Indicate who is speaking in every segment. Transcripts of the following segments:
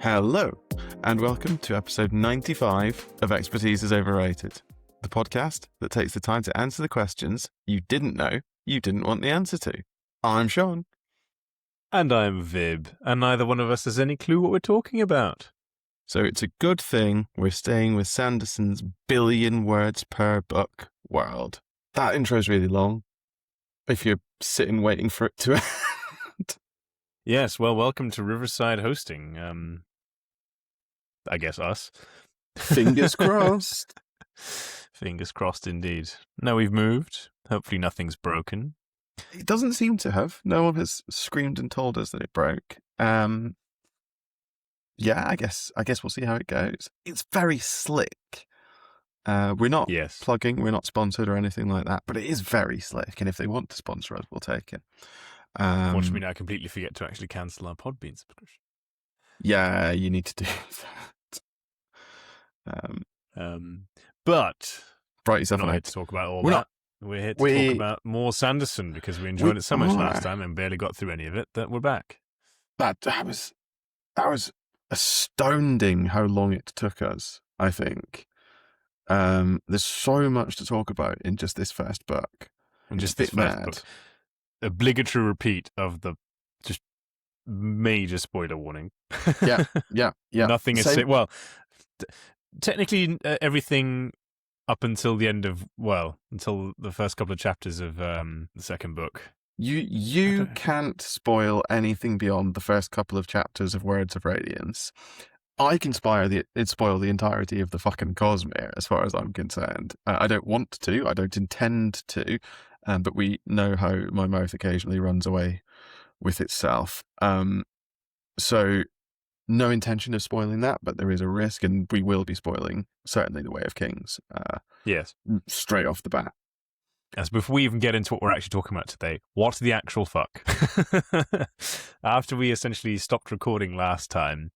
Speaker 1: Hello, and welcome to episode 95 of Expertise is Overrated, the podcast that takes the time to answer the questions you didn't know you didn't want the answer to. I'm Sean.
Speaker 2: And I'm Vib, and neither one of us has any clue what we're talking about.
Speaker 1: So it's a good thing we're staying with Sanderson's billion words per book world. That intro's really long, if you're sitting waiting for it to end.
Speaker 2: Yes, well, welcome to Riverside hosting. I guess us.
Speaker 1: Fingers crossed.
Speaker 2: Fingers crossed indeed. Now we've moved. Hopefully nothing's broken.
Speaker 1: It doesn't seem to have. No one has screamed and told us that it broke. Yeah, I guess we'll see how it goes. It's very slick. We're not plugging, we're not sponsored or anything like that, but it is very slick. And if they want to sponsor us, we'll take it.
Speaker 2: Unfortunately, now I completely forget to actually cancel our Podbean subscription.
Speaker 1: Yeah, you need to do that.
Speaker 2: But
Speaker 1: bright yourself
Speaker 2: we're not here to talk about all that. We're here to talk about more Sanderson because we enjoyed it so much last time and barely got through any of it that we're back.
Speaker 1: That was astounding how long it took us, I think. There's so much to talk about in just this first book.
Speaker 2: And just this first book. Obligatory repeat of the just major spoiler warning.
Speaker 1: Yeah.
Speaker 2: Nothing is said. Well, technically everything up until the end of, until the first couple of chapters of the second book.
Speaker 1: You can't spoil anything beyond the first couple of chapters of Words of Radiance. I can spoil the entirety of the fucking Cosmere, as far as I'm concerned. I don't want to, I don't intend to, but we know how my mouth occasionally runs away with itself. So no intention of spoiling that, but there is a risk, and we will be spoiling, certainly, The Way of Kings.
Speaker 2: Yes.
Speaker 1: Straight off the bat.
Speaker 2: As before we even get into what we're actually talking about today, what the actual fuck? After we essentially stopped recording last time,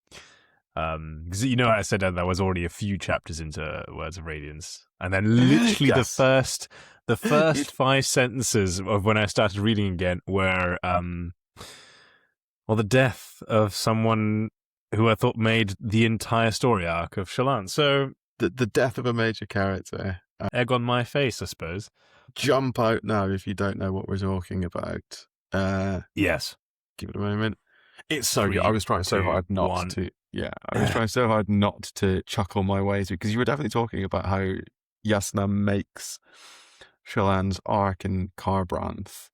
Speaker 2: because I said that there was already a few chapters into Words of Radiance, and then literally the first 5 sentences of when I started reading again were, the death of someone who I thought made the entire story arc of Shallan. So
Speaker 1: the death of a major character.
Speaker 2: Egg on my face, I suppose.
Speaker 1: Jump out now if you don't know what we're talking about.
Speaker 2: Yes.
Speaker 1: Give it a moment. It's so good. I was trying so hard not to. Yeah, I was trying so hard not to chuckle my way through, because you were definitely talking about how Jasnah makes Shallan's arc in Kharbranth.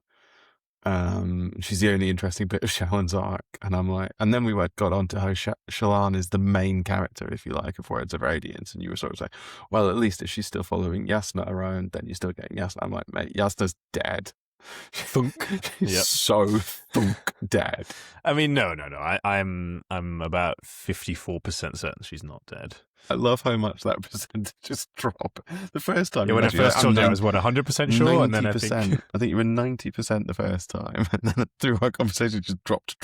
Speaker 1: She's the only interesting bit of Shallan's arc, and I'm like, and then we got on to how Shallan is the main character, if you like, of Words of Radiance, and you were sort of like, well, at least if she's still following Jasnah around, then you're still getting Jasnah. I'm like, mate, Jasnah's dead.
Speaker 2: Thunk.
Speaker 1: Yep. So thunk dead.
Speaker 2: I mean, no. I'm about 54% certain she's not dead.
Speaker 1: I love how much that percentage just dropped. The first time,
Speaker 2: when I first told you, I was 100% sure, 90%,
Speaker 1: and then I think you were 90% the first time, and then through our conversation, it just dropped.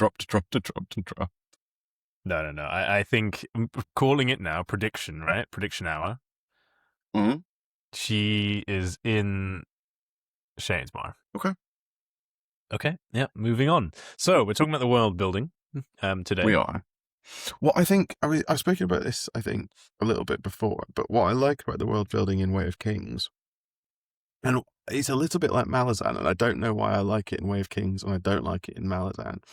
Speaker 2: No. I think calling it now, prediction, right? Prediction hour.
Speaker 1: Mm-hmm.
Speaker 2: She is in Shadesmar. Okay. Yeah. Moving on. So we're talking about the world building today.
Speaker 1: We are. Well, I think I've spoken about this, I think, a little bit before, but what I like about the world building in Way of Kings, and it's a little bit like Malazan, and I don't know why I like it in Way of Kings and I don't like it in Malazan.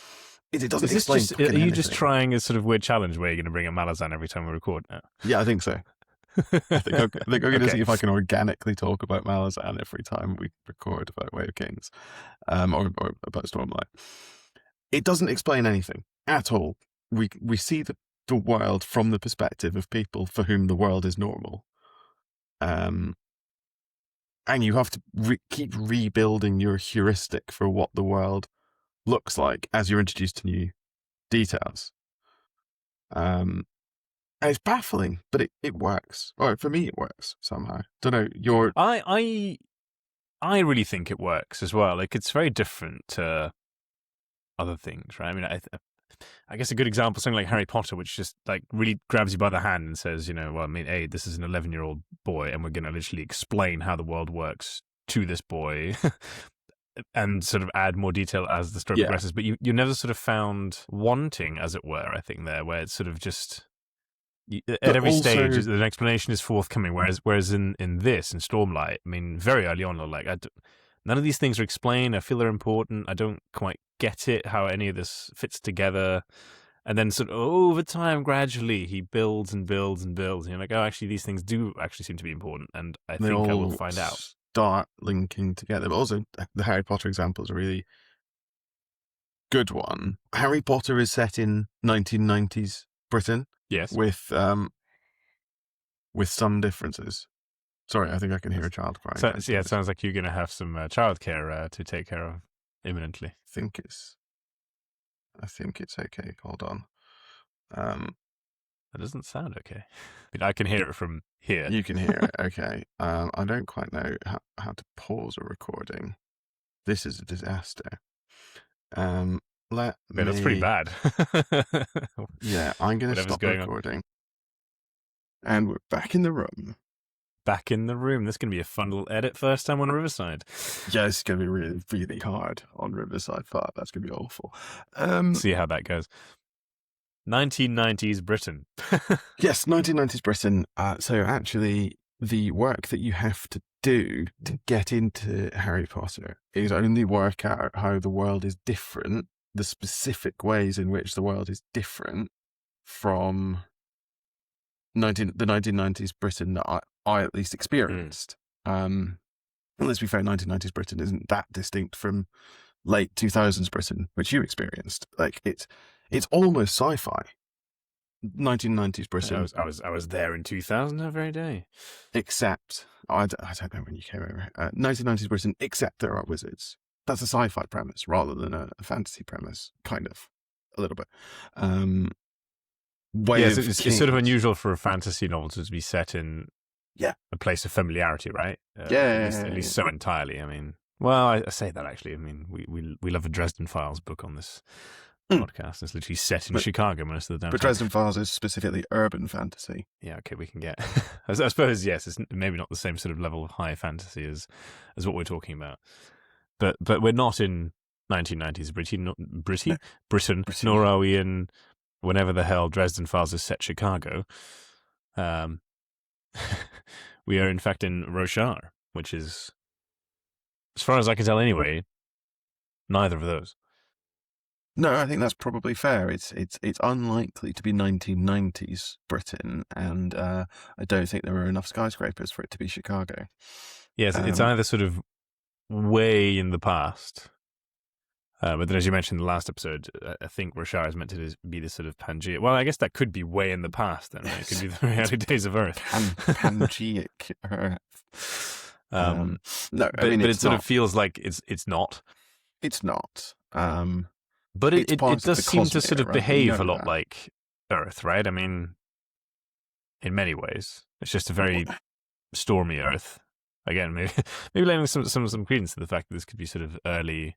Speaker 1: It doesn't explain.
Speaker 2: Are you just trying a sort of weird challenge where you're going to bring a Malazan every time we record now?
Speaker 1: Yeah, I think so. I think I'm going to see if I can organically talk about Malazan every time we record about Way of Kings, or about Stormlight. It doesn't explain anything at all. We see the world from the perspective of people for whom the world is normal, and you have to keep rebuilding your heuristic for what the world looks like as you're introduced to new details. And it's baffling, but it works. Or for me, it works somehow. Don't know.
Speaker 2: I really think it works as well. Like, it's very different to other things, right? I mean, I guess a good example, something like Harry Potter, which just like really grabs you by the hand and says, hey, this is an 11-year-old boy, and we're going to literally explain how the world works to this boy. and sort of add more detail as the story progresses. But you're never sort of found wanting, as it were, I think, there, where it's sort of just... At every stage, an explanation is forthcoming. Whereas in this, in Stormlight, I mean, very early on, like, none of these things are explained. I feel they're important. I don't quite get it, how any of this fits together. And then sort of over time, gradually, he builds and builds and builds. And you're like, oh, actually, these things do actually seem to be important. And I think I will find out.
Speaker 1: Start linking together. But also, the Harry Potter example is a really good one. Harry Potter is set in 1990s Britain.
Speaker 2: Yes.
Speaker 1: With some differences. Sorry, I think I can hear a child crying.
Speaker 2: So, yeah, it sounds like you're going to have some childcare to take care of imminently.
Speaker 1: I think it's okay. Hold on.
Speaker 2: That doesn't sound okay. I mean, I can hear it from here.
Speaker 1: You can hear it. Okay. I don't quite know how to pause a recording. This is a disaster.
Speaker 2: That's pretty bad.
Speaker 1: Yeah, I'm going to stop recording. And we're back in the room.
Speaker 2: Back in the room. This is going to be a fun little edit first time on Riverside.
Speaker 1: Yeah, it's going to be really, really hard on Riverside 5. That's going to be awful.
Speaker 2: See how that goes. 1990s Britain.
Speaker 1: Yes, 1990s Britain. So actually, the work that you have to do to get into Harry Potter is only work out how the world is different, the specific ways in which the world is different from the 1990s Britain that I at least experienced. Let's be fair, 1990s Britain isn't that distinct from late 2000s Britain, which you experienced. Like, it's almost sci-fi. 1990s Britain.
Speaker 2: I was there in 2000 that very day.
Speaker 1: Except, I don't know when you came over. 1990s Britain, except there are wizards. That's a sci-fi premise rather than a fantasy premise, kind of, a little bit.
Speaker 2: Yes, it's sort of unusual for a fantasy novel to be set in a place of familiarity, right? At least so entirely. I mean, well, I say that actually. I mean, we love a Dresden Files book on this podcast. It's literally set in Chicago most of the time.
Speaker 1: But Dresden Files is specifically urban fantasy.
Speaker 2: Yeah, okay, we can get... I suppose, yes, it's maybe not the same sort of level of high fantasy as what we're talking about. But we're not in 1990s Britain, nor are we in whenever the hell Dresden Files is set Chicago. We are, in fact, in Roshar, which is, as far as I can tell anyway, neither of those.
Speaker 1: No, I think that's probably fair. It's unlikely to be 1990s Britain, and I don't think there are enough skyscrapers for it to be Chicago.
Speaker 2: Yes, it's either sort of way in the past, but then as you mentioned in the last episode, I think Roshar is meant to be this sort of Pangea. Well, I guess that could be way in the past then, right? It could be the very early days of Earth.
Speaker 1: Pangeic Earth. No,
Speaker 2: but it sort of feels like it's not.
Speaker 1: It's not.
Speaker 2: But it does seem to sort of behave a lot like Earth, right? I mean, in many ways, it's just a very stormy Earth. Again, maybe lending some credence to the fact that this could be sort of early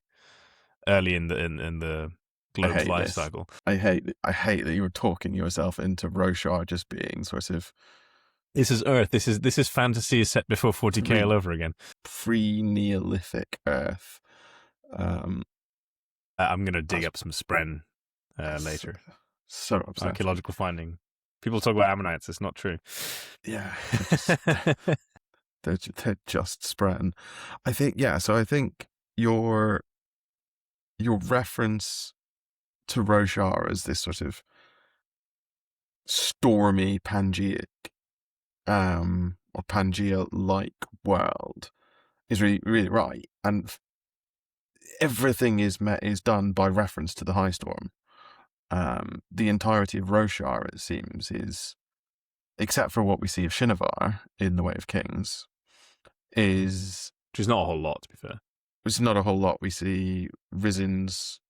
Speaker 2: in the globe's life cycle.
Speaker 1: I hate that you were talking yourself into Roshar just being sort of.
Speaker 2: This is Earth. This is fantasy set before 40K all over again.
Speaker 1: Pre-Neolithic Earth.
Speaker 2: I'm going to dig up some Spren later.
Speaker 1: So upset.
Speaker 2: Archaeological finding. People talk about Ammonites. It's not true.
Speaker 1: Yeah. They're just Spren. I think, yeah, so I think your reference to Roshar as this sort of stormy Pangeic or Pangea-like world is really, really right. And everything is done by reference to the High Storm. The entirety of Roshar, it seems, is, except for what we see of Shinovar in The Way of Kings, is...
Speaker 2: Which is not a whole lot, to be fair.
Speaker 1: It's not a whole lot. We see Ryzin's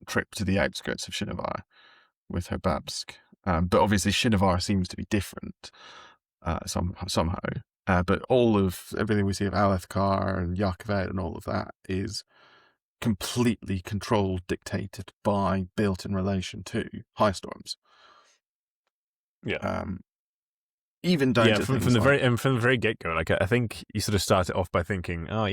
Speaker 1: trip to the outskirts of Shinovar with her Babsk. But obviously Shinovar seems to be different somehow. But everything we see of Alethkar and Yakaved and all of that is completely controlled, dictated by, built in relation to High Storms.
Speaker 2: Yeah.
Speaker 1: even down to
Speaker 2: from the very get go. Like I think you sort of start it off by thinking, oh,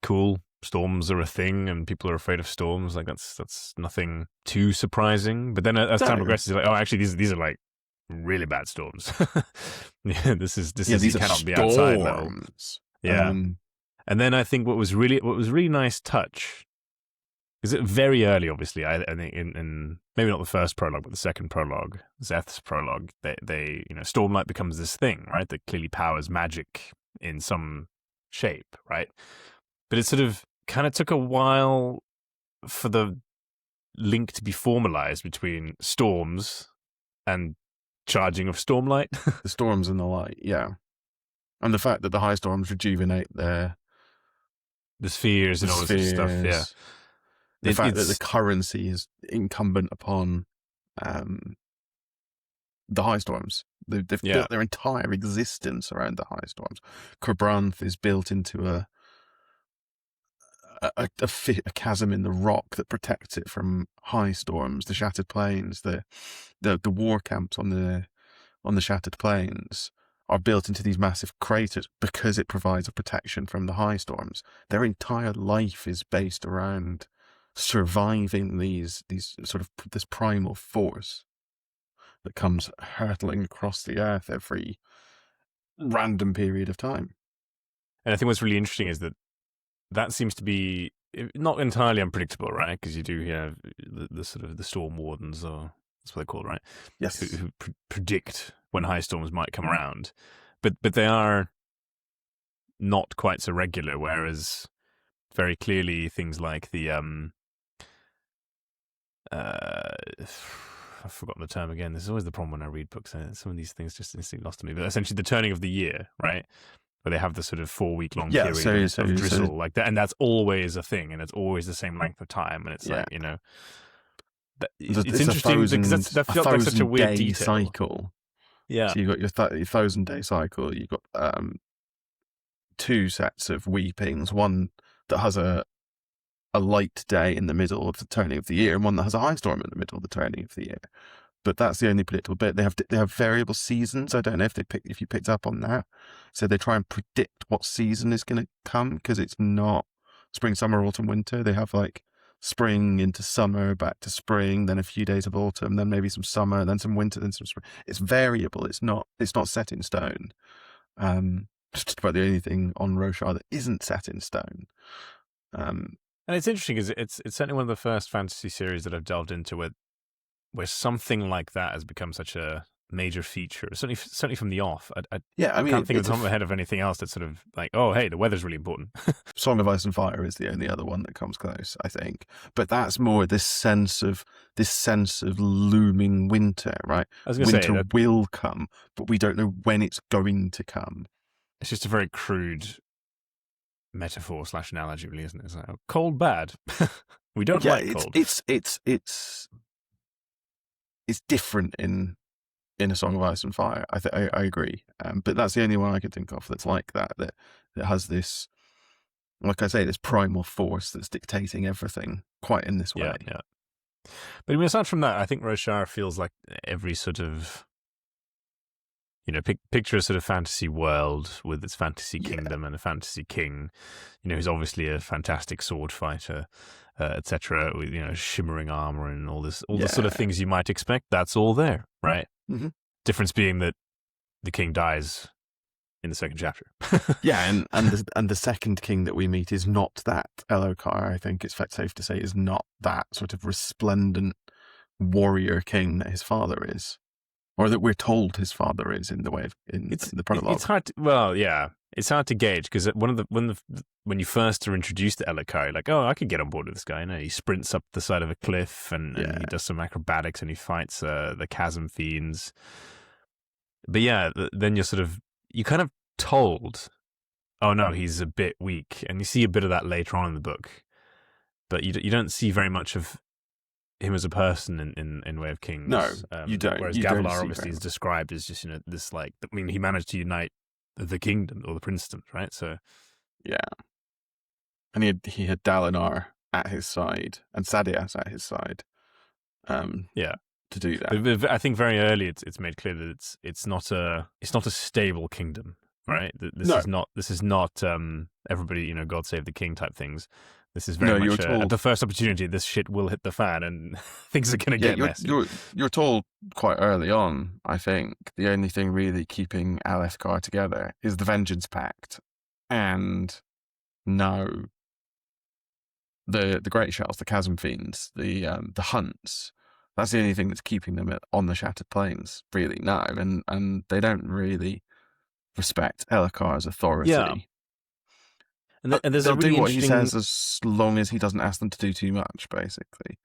Speaker 2: cool, storms are a thing, and people are afraid of storms. Like that's nothing too surprising. But then as time progresses, you're like, oh, actually, these are like really bad storms. This is
Speaker 1: these
Speaker 2: you cannot
Speaker 1: storms.
Speaker 2: be outside level. Yeah. And then I think what was really nice touch, is it very early, obviously, I think in maybe not the first prologue, but the second prologue, Zeth's prologue, they Stormlight becomes this thing, right, that clearly powers magic in some shape, right? But it sort of kind of took a while for the link to be formalized between storms and charging of Stormlight.
Speaker 1: The storms and the light, yeah. And the fact that the high storms rejuvenate the
Speaker 2: spheres and all this sort of stuff, yeah.
Speaker 1: The fact that the currency is incumbent upon the high storms. They've built their entire existence around the high storms. Kharbranth is built into a chasm in the rock that protects it from high storms. The Shattered Plains, the war camps on the Shattered Plains are built into these massive craters because it provides a protection from the high storms. Their entire life is based around surviving these sort of this primal force that comes hurtling across the earth every random period of time.
Speaker 2: And I think what's really interesting is that seems to be not entirely unpredictable, right? Because you do have the sort of the storm wardens, or that's what they're called, right?
Speaker 1: Yes.
Speaker 2: Who predict when high storms might come around, but they are not quite so regular. Whereas very clearly things like the I've forgotten the term again. This is always the problem when I read books. Some of these things just instantly lost to me. But essentially, the turning of the year, right? Where they have the sort of 4-week-long period of drizzle like that, and that's always a thing, and it's always the same length of time, and it's like it's interesting because that feels like such a weird detail.
Speaker 1: Cycle. Yeah. So you've got your 1,000-day cycle. You've got 2 sets of weepings. One that has a light day in the middle of the turning of the year, and one that has a high storm in the middle of the turning of the year. But that's the only predictable bit. They have variable seasons. I don't know if you picked up on that. So they try and predict what season is going to come, because it's not spring, summer, autumn, winter. They have like spring into summer, back to spring, then a few days of autumn, then maybe some summer, then some winter, then some spring. It's variable. It's not set in stone. It's just about the only thing on Roshar that isn't set in stone.
Speaker 2: And it's interesting because it's certainly one of the first fantasy series that I've delved into where something like that has become such a major feature. Certainly from the off. I can't think of the top of my head of anything else that's sort of like, oh, hey, the weather's really important.
Speaker 1: Song of Ice and Fire is the only other one that comes close, I think. But that's more this sense of looming winter, right?
Speaker 2: I was going to say
Speaker 1: winter will come, but we don't know when it's going to come.
Speaker 2: It's just a very crude metaphor / analogy, really, isn't it? It's like, cold bad. We don't like cold.
Speaker 1: It's different in A Song of Ice and Fire. I agree, but that's the only one I can think of that's like that has this, like I say, this primal force that's dictating everything quite in this way.
Speaker 2: Yeah. But I mean, aside from that, I think Roshar feels like every sort of, picture a sort of fantasy world with its fantasy kingdom and a fantasy king, who's obviously a fantastic sword fighter, etc. With shimmering armor and all the sort of things you might expect. That's all there, right?
Speaker 1: Mm-hmm.
Speaker 2: Difference being that the king dies in the second chapter.
Speaker 1: Yeah, and the second king that we meet is not that Elokar. I think it's safe to say is not that sort of resplendent warrior king that his father is. Or that we're told his father is in the prologue.
Speaker 2: It's hard. It's hard to gauge because when you first are introduced to Elokar, you're like, oh, I could get on board with this guy. He sprints up the side of a cliff and he does some acrobatics and he fights the chasm fiends. But then you're kind of told, oh no, he's a bit weak, and you see a bit of that later on in the book, but you don't see very much of him as a person in Way of Kings.
Speaker 1: No, you don't.
Speaker 2: Whereas Gavilar obviously is described as just this he managed to unite the kingdom or the princedoms, right? So
Speaker 1: yeah, and he had Dalinar at his side and Sadeas at his side. to do that.
Speaker 2: But I think very early it's made clear that it's not a stable kingdom, right? This is not everybody, God save the king type things. This is very much at the first opportunity, this shit will hit the fan and things are going to get messy.
Speaker 1: You're told quite early on, I think, the only thing really keeping Alethkar together is the Vengeance Pact and the Great Shells, the Chasm Fiends, the Hunts. That's the only thing that's keeping them on the Shattered Plains really now, and they don't really respect Elhokar's authority.
Speaker 2: Yeah. And there's
Speaker 1: they'll
Speaker 2: a really
Speaker 1: do what he says as long as he doesn't ask them to do too much, basically.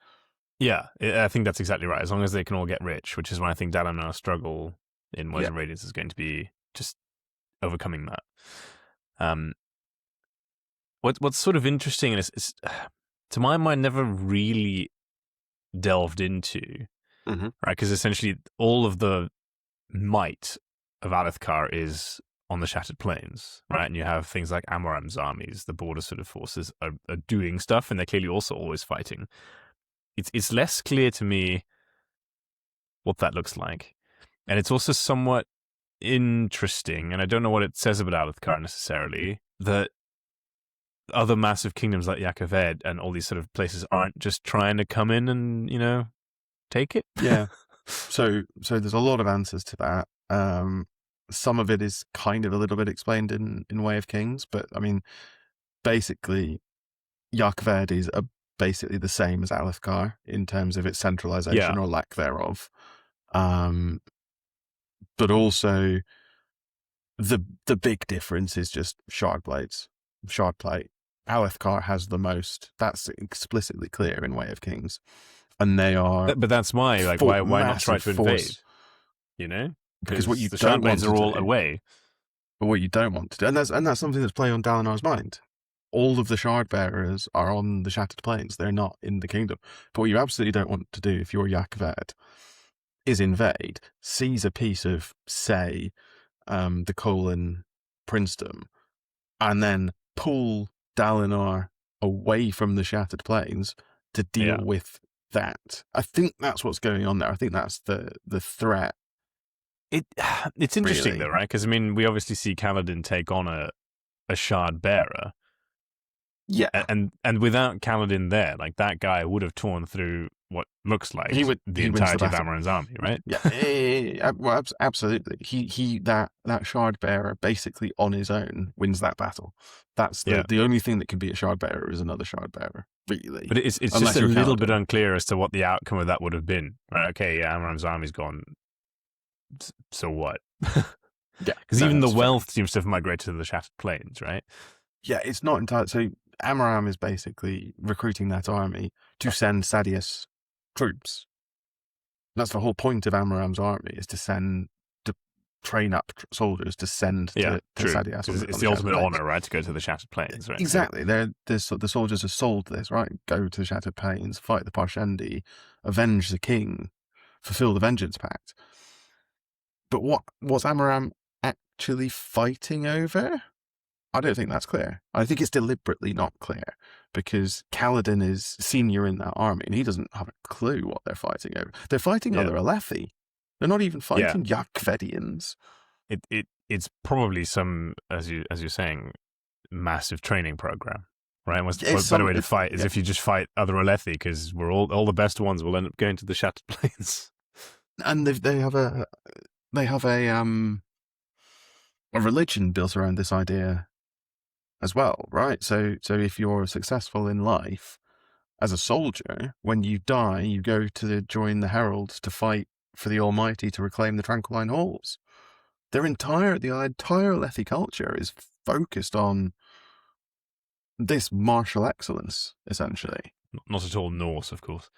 Speaker 2: Yeah, I think that's exactly right. As long as they can all get rich, which is why I think Dalinar's struggle in Warriors of Radiance is going to be just overcoming that. What's sort of interesting is to my mind, never really delved into, right? Because essentially all of the might of Alethkar is on the Shattered Plains, right? And you have things like Amaram's armies, the border sort of forces are doing stuff, and they're clearly also always fighting. It's less clear to me what that looks like. And it's also somewhat interesting, and I don't know what it says about Alethkar necessarily, that other massive kingdoms like Yakaved and all these sort of places aren't just trying to come in and, take it.
Speaker 1: Yeah. So there's a lot of answers to that. Some of it is kind of a little bit explained in Way of Kings, but I mean, basically, Yakaved is basically the same as Alethkar in terms of its centralization or lack thereof. But also, the big difference is just shardplate. Alethkar has the most. That's explicitly clear in Way of Kings, and they are.
Speaker 2: But that's why not try to invade? Because what you the shardblades are all away.
Speaker 1: But what you don't want to do, and that's something that's playing on Dalinar's mind. All of the shard bearers are on the Shattered Plains. They're not in the kingdom. But what you absolutely don't want to do if you're Yakaved is invade, seize a piece of, say, the Colin princedom, and then pull Dalinar away from the Shattered Plains to deal with that. I think that's what's going on there. I think that's the threat.
Speaker 2: It's interesting though, right? Because I mean, we obviously see Kaladin take on a shard bearer.
Speaker 1: Yeah,
Speaker 2: and without Kaladin there, like that guy would have torn through what looks like the entirety of Amaran's army, right?
Speaker 1: Yeah, well, absolutely. He that shard bearer basically on his own wins that battle. That's the only thing that can be a shard bearer is another shard bearer, really.
Speaker 2: But it's just a little bit unclear as to what the outcome of that would have been. Right? Okay, Amaran's army's gone. So what?
Speaker 1: Yeah,
Speaker 2: because even the wealth seems to have migrated to the Shattered Plains, right?
Speaker 1: Yeah, it's not entirely. So Amaram is basically recruiting that army to send Sadeas troops. That's the whole point of Amaram's army, is to train up soldiers to send to Sadeas.
Speaker 2: It's the ultimate honor, right, to go to the Shattered Plains, right?
Speaker 1: Exactly. The soldiers are sold this, right? Go to the Shattered Plains, fight the Parshendi, avenge the king, fulfill the Vengeance Pact. But what's Amaram actually fighting over? I don't think that's clear. I think it's deliberately not clear because Kaladin is senior in that army and he doesn't have a clue what they're fighting over. They're fighting other Alethi. They're not even fighting Yakvedians.
Speaker 2: It's probably some, as you're saying, massive training program, right? What better way to fight is if you just fight other Alethi, because we're all the best ones will end up going to the Shattered Plains.
Speaker 1: And they have a religion built around this idea as well, right? So if you're successful in life as a soldier, when you die, you go to join the heralds to fight for the Almighty to reclaim the Tranquiline Halls. The entire Alethi culture is focused on this martial excellence, essentially.
Speaker 2: Not at all Norse, of course.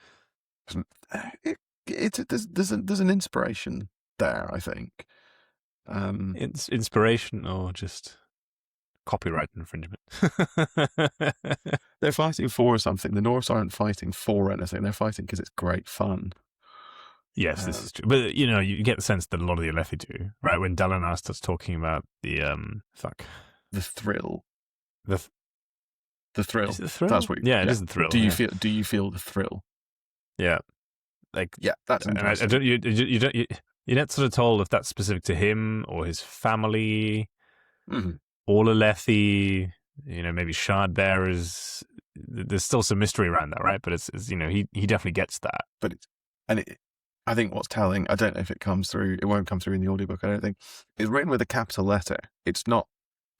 Speaker 1: There's an inspiration there, I think.
Speaker 2: It's inspiration or just copyright infringement.
Speaker 1: They're fighting for something. The Norse aren't fighting for anything. They're fighting because it's great fun.
Speaker 2: Yes, this is true. But, you get the sense that a lot of the Alethi do, right? When Dalinar starts talking about the,
Speaker 1: The thrill.
Speaker 2: The
Speaker 1: thrill.
Speaker 2: Is it the thrill?
Speaker 1: That's what
Speaker 2: it is the thrill.
Speaker 1: Do you feel the thrill?
Speaker 2: Yeah. Like,
Speaker 1: yeah, that's
Speaker 2: and
Speaker 1: interesting.
Speaker 2: I don't you're not sort of told if that's specific to him or his family, or Alethi, maybe shard bearers. There's still some mystery around that, right? But it's he definitely gets that.
Speaker 1: But I think what's telling, I don't know if it comes through, it won't come through in the audiobook, I don't think, it's written with a capital letter. It's not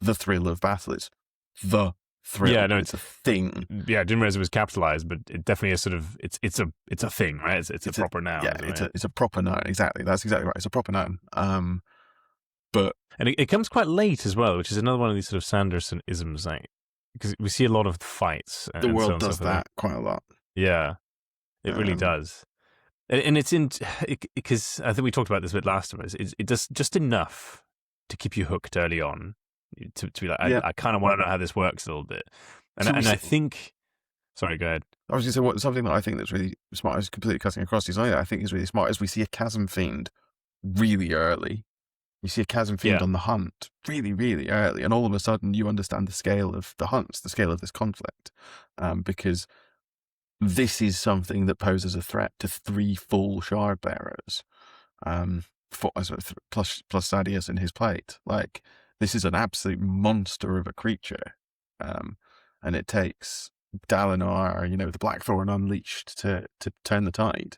Speaker 1: the thrill of battle, it's the thrill.
Speaker 2: Yeah, no,
Speaker 1: it's a thing.
Speaker 2: Yeah, I didn't realize it was capitalized, but it definitely is sort of, it's a thing, right? It's a proper noun.
Speaker 1: Yeah, it's a proper noun, exactly. That's exactly right. It's a proper noun. But
Speaker 2: and it comes quite late as well, which is another one of these sort of Sanderson isms, like, because we see a lot of fights.
Speaker 1: The world does that quite a lot.
Speaker 2: Yeah, it really does. And it's because I think we talked about this a bit last time. It does just enough to keep you hooked early on, to be like, I kind of want to know how this works a little bit. And I think, sorry, go ahead.
Speaker 1: I was going to say, something that I think that's really smart, I was completely cutting across these, I think is really smart, is we see a chasm fiend really early. You see a chasm fiend on the hunt really, really early, and all of a sudden you understand the scale of the hunts, the scale of this conflict, because this is something that poses a threat to 3 full shard bearers, plus Sadius in his plate. Like, this is an absolute monster of a creature, and it takes Dalinar, the Blackthorn unleashed to turn the tide.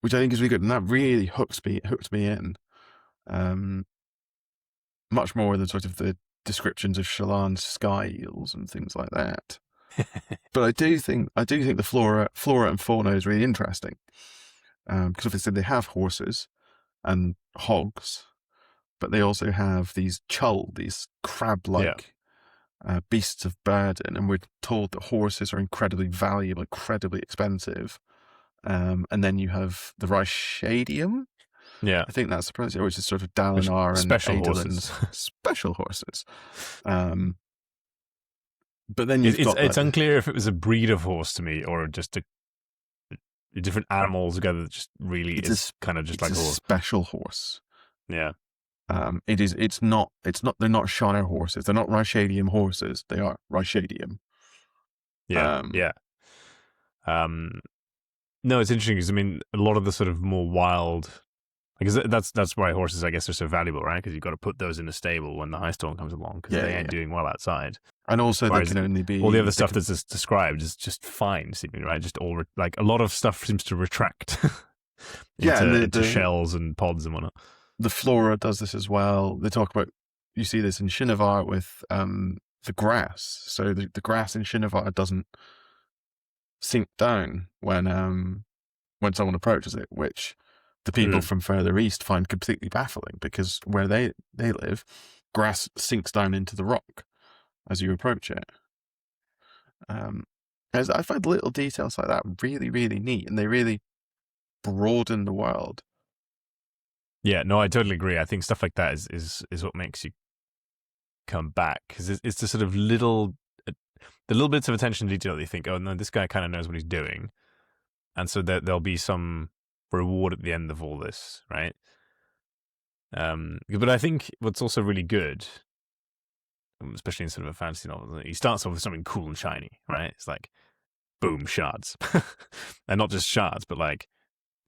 Speaker 1: Which I think is really good, and that really hooked me in, much more than sort of the descriptions of Shallan's sky eels and things like that. But I do think the flora and fauna is really interesting, because obviously they have horses and hogs, but they also have these chull, these crab-like beasts of burden, and we're told that horses are incredibly valuable, incredibly expensive. And then you have the Rishadium.
Speaker 2: Yeah,
Speaker 1: I think that's the pronunciation, which is sort of Dalinar and
Speaker 2: special
Speaker 1: Adolin's special horses. But then it's
Speaker 2: unclear if it was a breed of horse to me or just a different animal together that just really is kind of just like a horse.
Speaker 1: Special horse.
Speaker 2: Yeah.
Speaker 1: It is. It's not. They're not Shire horses. They're not Rishadium horses. They are Rishadium.
Speaker 2: Yeah. No, it's interesting because a lot of the sort of more wild, because that's why horses, I guess, are so valuable, right? Because you've got to put those in a stable when the high storm comes along, because they ain't doing well outside.
Speaker 1: And also, they can only be
Speaker 2: all the other stuff that's described is just fine, seemingly, right? Just all like a lot of stuff seems to retract into shells and pods and whatnot.
Speaker 1: The flora does this as well. They talk about, you see this in Shinovar with the grass. So the grass in Shinovar doesn't sink down when someone approaches it, which the people from further east find completely baffling, because where they live, grass sinks down into the rock as you approach it. As I find little details like that really, really neat, and they really broaden the world.
Speaker 2: Yeah, no, I totally agree. I think stuff like that is what makes you come back, because it's the sort of the little bits of attention to detail that you think, oh no, this guy kind of knows what he's doing, and so there'll be some reward at the end of all this, right? But I think what's also really good, especially in sort of a fantasy novel, he starts off with something cool and shiny, right? It's like, boom, shards, and not just shards, but like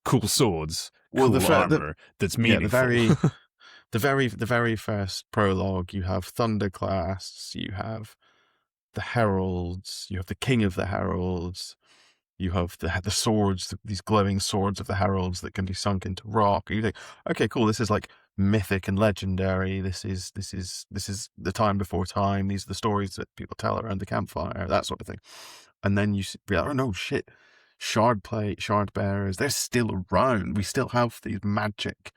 Speaker 2: cool swords, cool armor that's meaningful.
Speaker 1: Yeah, the very first prologue, you have Thunderclasts, you have the heralds, you have the king of the heralds, you have the swords, these glowing swords of the heralds that can be sunk into rock. And you think, okay, cool, this is like mythic and legendary. This is the time before time. These are the stories that people tell around the campfire, that sort of thing. And then you be like, oh no, shit, shard bearers, they're still around. We still have these magic,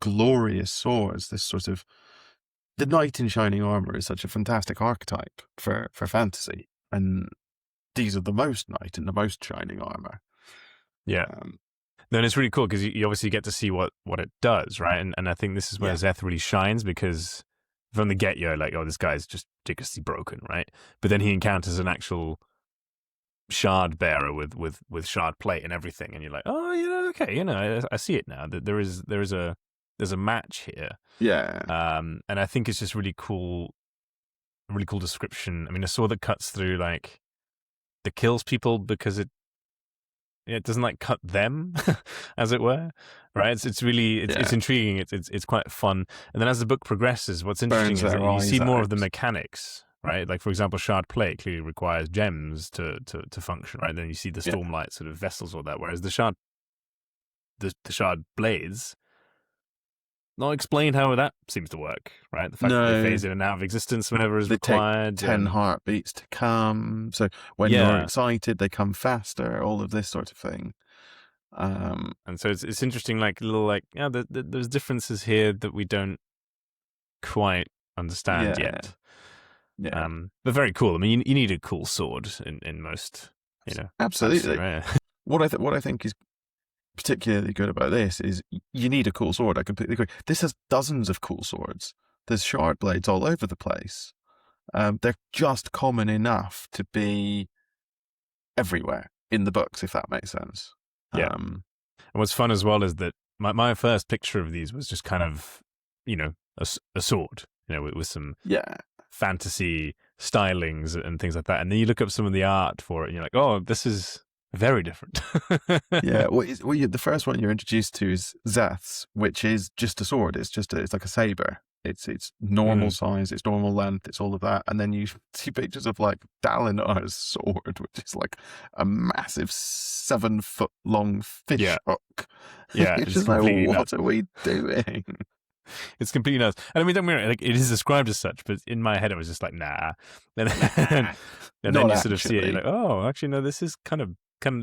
Speaker 1: glorious swords. This sort of, the knight in shining armor is such a fantastic archetype for fantasy, and these are the most knight in the most shining armor.
Speaker 2: Yeah. Then it's really cool because you obviously get to see what it does, right? And I think this is where Szeth really shines, because from the get, you're like, oh, this guy's just ridiculously broken, right? But then he encounters an actual shard bearer with shard plate and everything, and you're like, oh, okay, I see it now. That there's a match here.
Speaker 1: Yeah.
Speaker 2: And I think it's just really cool description. A sword that cuts through, like, that kills people because it doesn't like cut them, as it were, right? It's really it's intriguing. It's quite fun. And then as the book progresses, what's interesting is that you see more of the mechanics, right? Like for example, shard plate clearly requires gems to function, right? Then you see the Stormlight sort of vessels or that, whereas the shard blades not explained how that seems to work, right? The fact that they phase in and out of existence whenever is required.
Speaker 1: Take 10 heartbeats to come. So when you're excited, they come faster, all of this sort of thing.
Speaker 2: And so it's interesting, like little there's differences here that we don't quite understand yet.
Speaker 1: Yeah.
Speaker 2: But very cool. I mean, you need a cool sword in most,
Speaker 1: Absolutely.
Speaker 2: Right?
Speaker 1: What I think is particularly good about this is you need a cool sword. I completely agree. This has dozens of cool swords. There's shard blades all over the place. They're just common enough to be everywhere in the books, if that makes sense.
Speaker 2: Yeah. And what's fun as well is that my first picture of these was just kind of, a sword, with some fantasy stylings and things like that. And then you look up some of the art for it and you're like, oh, this is very different.
Speaker 1: The first one you're introduced to is Zeth's, which is just a sword. It's like a saber. It's normal size, it's normal length, it's all of that. And then you see pictures of like Dalinar's sword, which is like a massive 7-foot long fish hook.
Speaker 2: Yeah,
Speaker 1: it's just like, what are we doing?
Speaker 2: It's completely nuts. And I mean, don't get me wrong, like it is described as such, but in my head I was just like, nah. And then you sort of see it, you're like, oh, actually no, this is kind of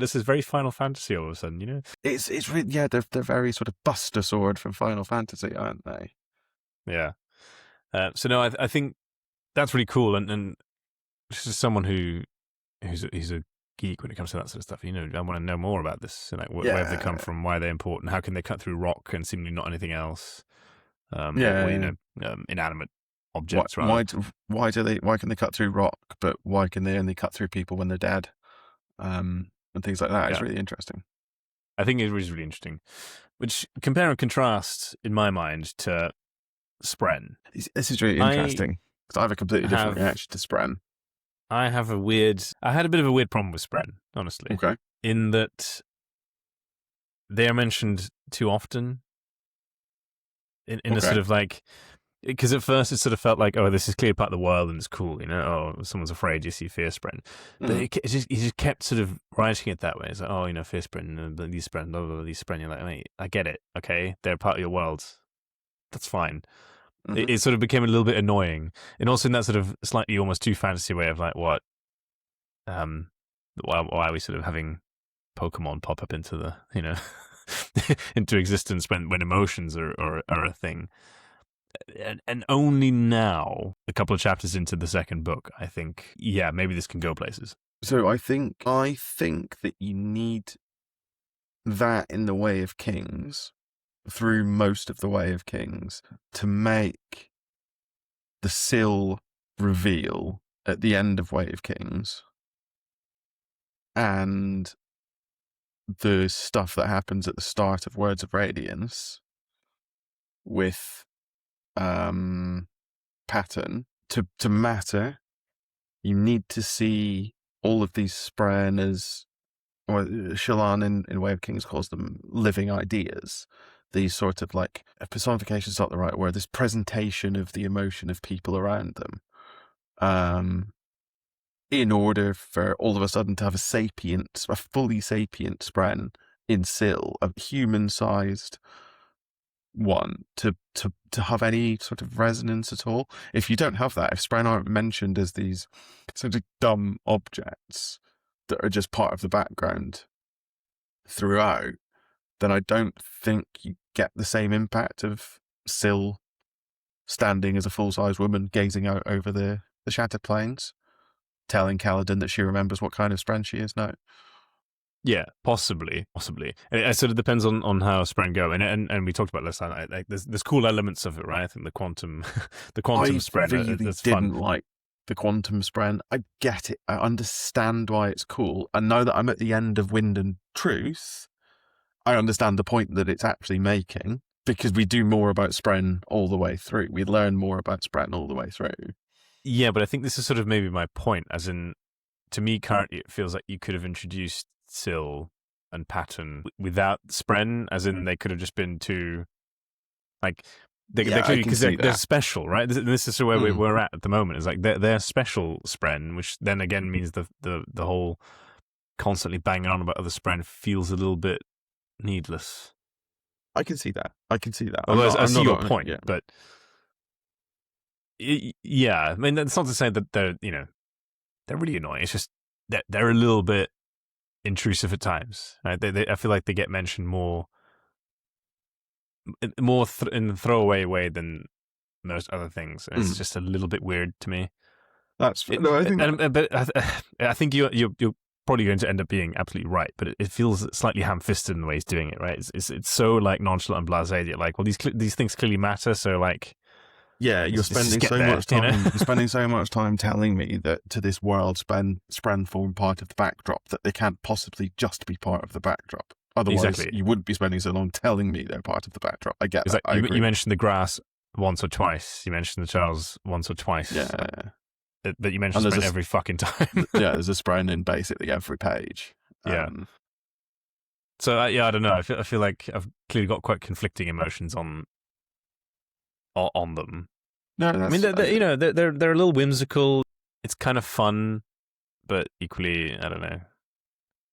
Speaker 2: this is very Final Fantasy all of a sudden,
Speaker 1: It's really, they're very sort of Buster Sword from Final Fantasy, aren't they?
Speaker 2: Yeah. So no, I think that's really cool, and this is someone who's a geek when it comes to that sort of stuff. I want to know more about this, like where have they come from, why are they important, how can they cut through rock and seemingly not anything else? Inanimate objects.
Speaker 1: Why can they cut through rock, but why can they only cut through people when they're dead? And things like that. It's really interesting.
Speaker 2: I think it is really interesting. Which compare and contrast in my mind to Spren.
Speaker 1: This is really interesting because I have a completely different reaction to Spren.
Speaker 2: I had a bit of a weird problem with Spren, honestly.
Speaker 1: Okay.
Speaker 2: In that they are mentioned too often. In a sort of like, because at first it sort of felt like, oh, this is clearly part of the world and it's cool, oh, someone's afraid, you see fear Spren. But he just kept sort of writing it that way. It's like, oh, fear Spren, these Spren, blah, blah, blah, these Spren. You're like, mate, I get it, okay? They're part of your world. That's fine. It sort of became a little bit annoying. And also in that sort of slightly almost too fantasy way of like, what? Why are we sort of having Pokemon pop up into the, into existence when emotions are a thing? And only now, a couple of chapters into the second book, I think, maybe this can go places.
Speaker 1: So I think that you need that in the Way of Kings, through most of the Way of Kings, to make the Syl reveal at the end of Way of Kings and the stuff that happens at the start of Words of Radiance with pattern to matter. You need to see all of these Spren as, or Shallan in Way of Kings calls them living ideas. These sort of like, personification is not the right word, this presentation of the emotion of people around them. In order for all of a sudden to have a fully sapient Spren in Syl, a human-sized one, to have any sort of resonance at all. If you don't have that, if Spren aren't mentioned as these sort of dumb objects that are just part of the background throughout, then I don't think you get the same impact of Syl standing as a full-size woman gazing out over the Shattered Plains, telling Kaladin that she remembers what kind of Spren she is now.
Speaker 2: Yeah, possibly. And it sort of depends on how Spren go, and we talked about last time. Like there's cool elements of it, right? I think the quantum Spren.
Speaker 1: I really didn't like the quantum Spren. I get it. I understand why it's cool, and now that I'm at the end of Wind and Truth, I understand the point that it's actually making, because we do more about Spren all the way through. We learn more about Spren all the way through.
Speaker 2: Yeah, but I think this is sort of maybe my point, as in, to me currently it feels like you could have introduced Syl and pattern without Spren, as in they could have just been two, like they clearly, because they're special, right? This is where we're at the moment. Is like they're special Spren, which then again means the whole constantly banging on about other Spren feels a little bit needless.
Speaker 1: I can see that.
Speaker 2: Although I see your point, but yeah, I mean that's not to say that they're really annoying. It's just that they're a little bit intrusive at times. Right? I feel like they get mentioned more in the throwaway way than most other things. And it's just a little bit weird to me.
Speaker 1: That's no, I think,
Speaker 2: but I think you're probably going to end up being absolutely right. But it feels slightly ham-fisted in the way he's doing it. Right? It's so like nonchalant and blasé. You're like, well, these things clearly matter. So like,
Speaker 1: yeah, you're spending so much time. You're spending so much time telling me that to this world, Spren form part of the backdrop, that they can't possibly just be part of the backdrop. Otherwise, you wouldn't be spending so long telling me they're part of the backdrop. I get that.
Speaker 2: Like you mentioned the grass once or twice. You mentioned the Charles once or twice.
Speaker 1: Yeah.
Speaker 2: That you mentioned Spren every fucking time.
Speaker 1: Yeah, there's a Spren in basically every page.
Speaker 2: Yeah. So I don't know. I feel like I've clearly got quite conflicting emotions on them.
Speaker 1: No,
Speaker 2: I mean, they're a little whimsical. It's kind of fun, but equally, I don't know.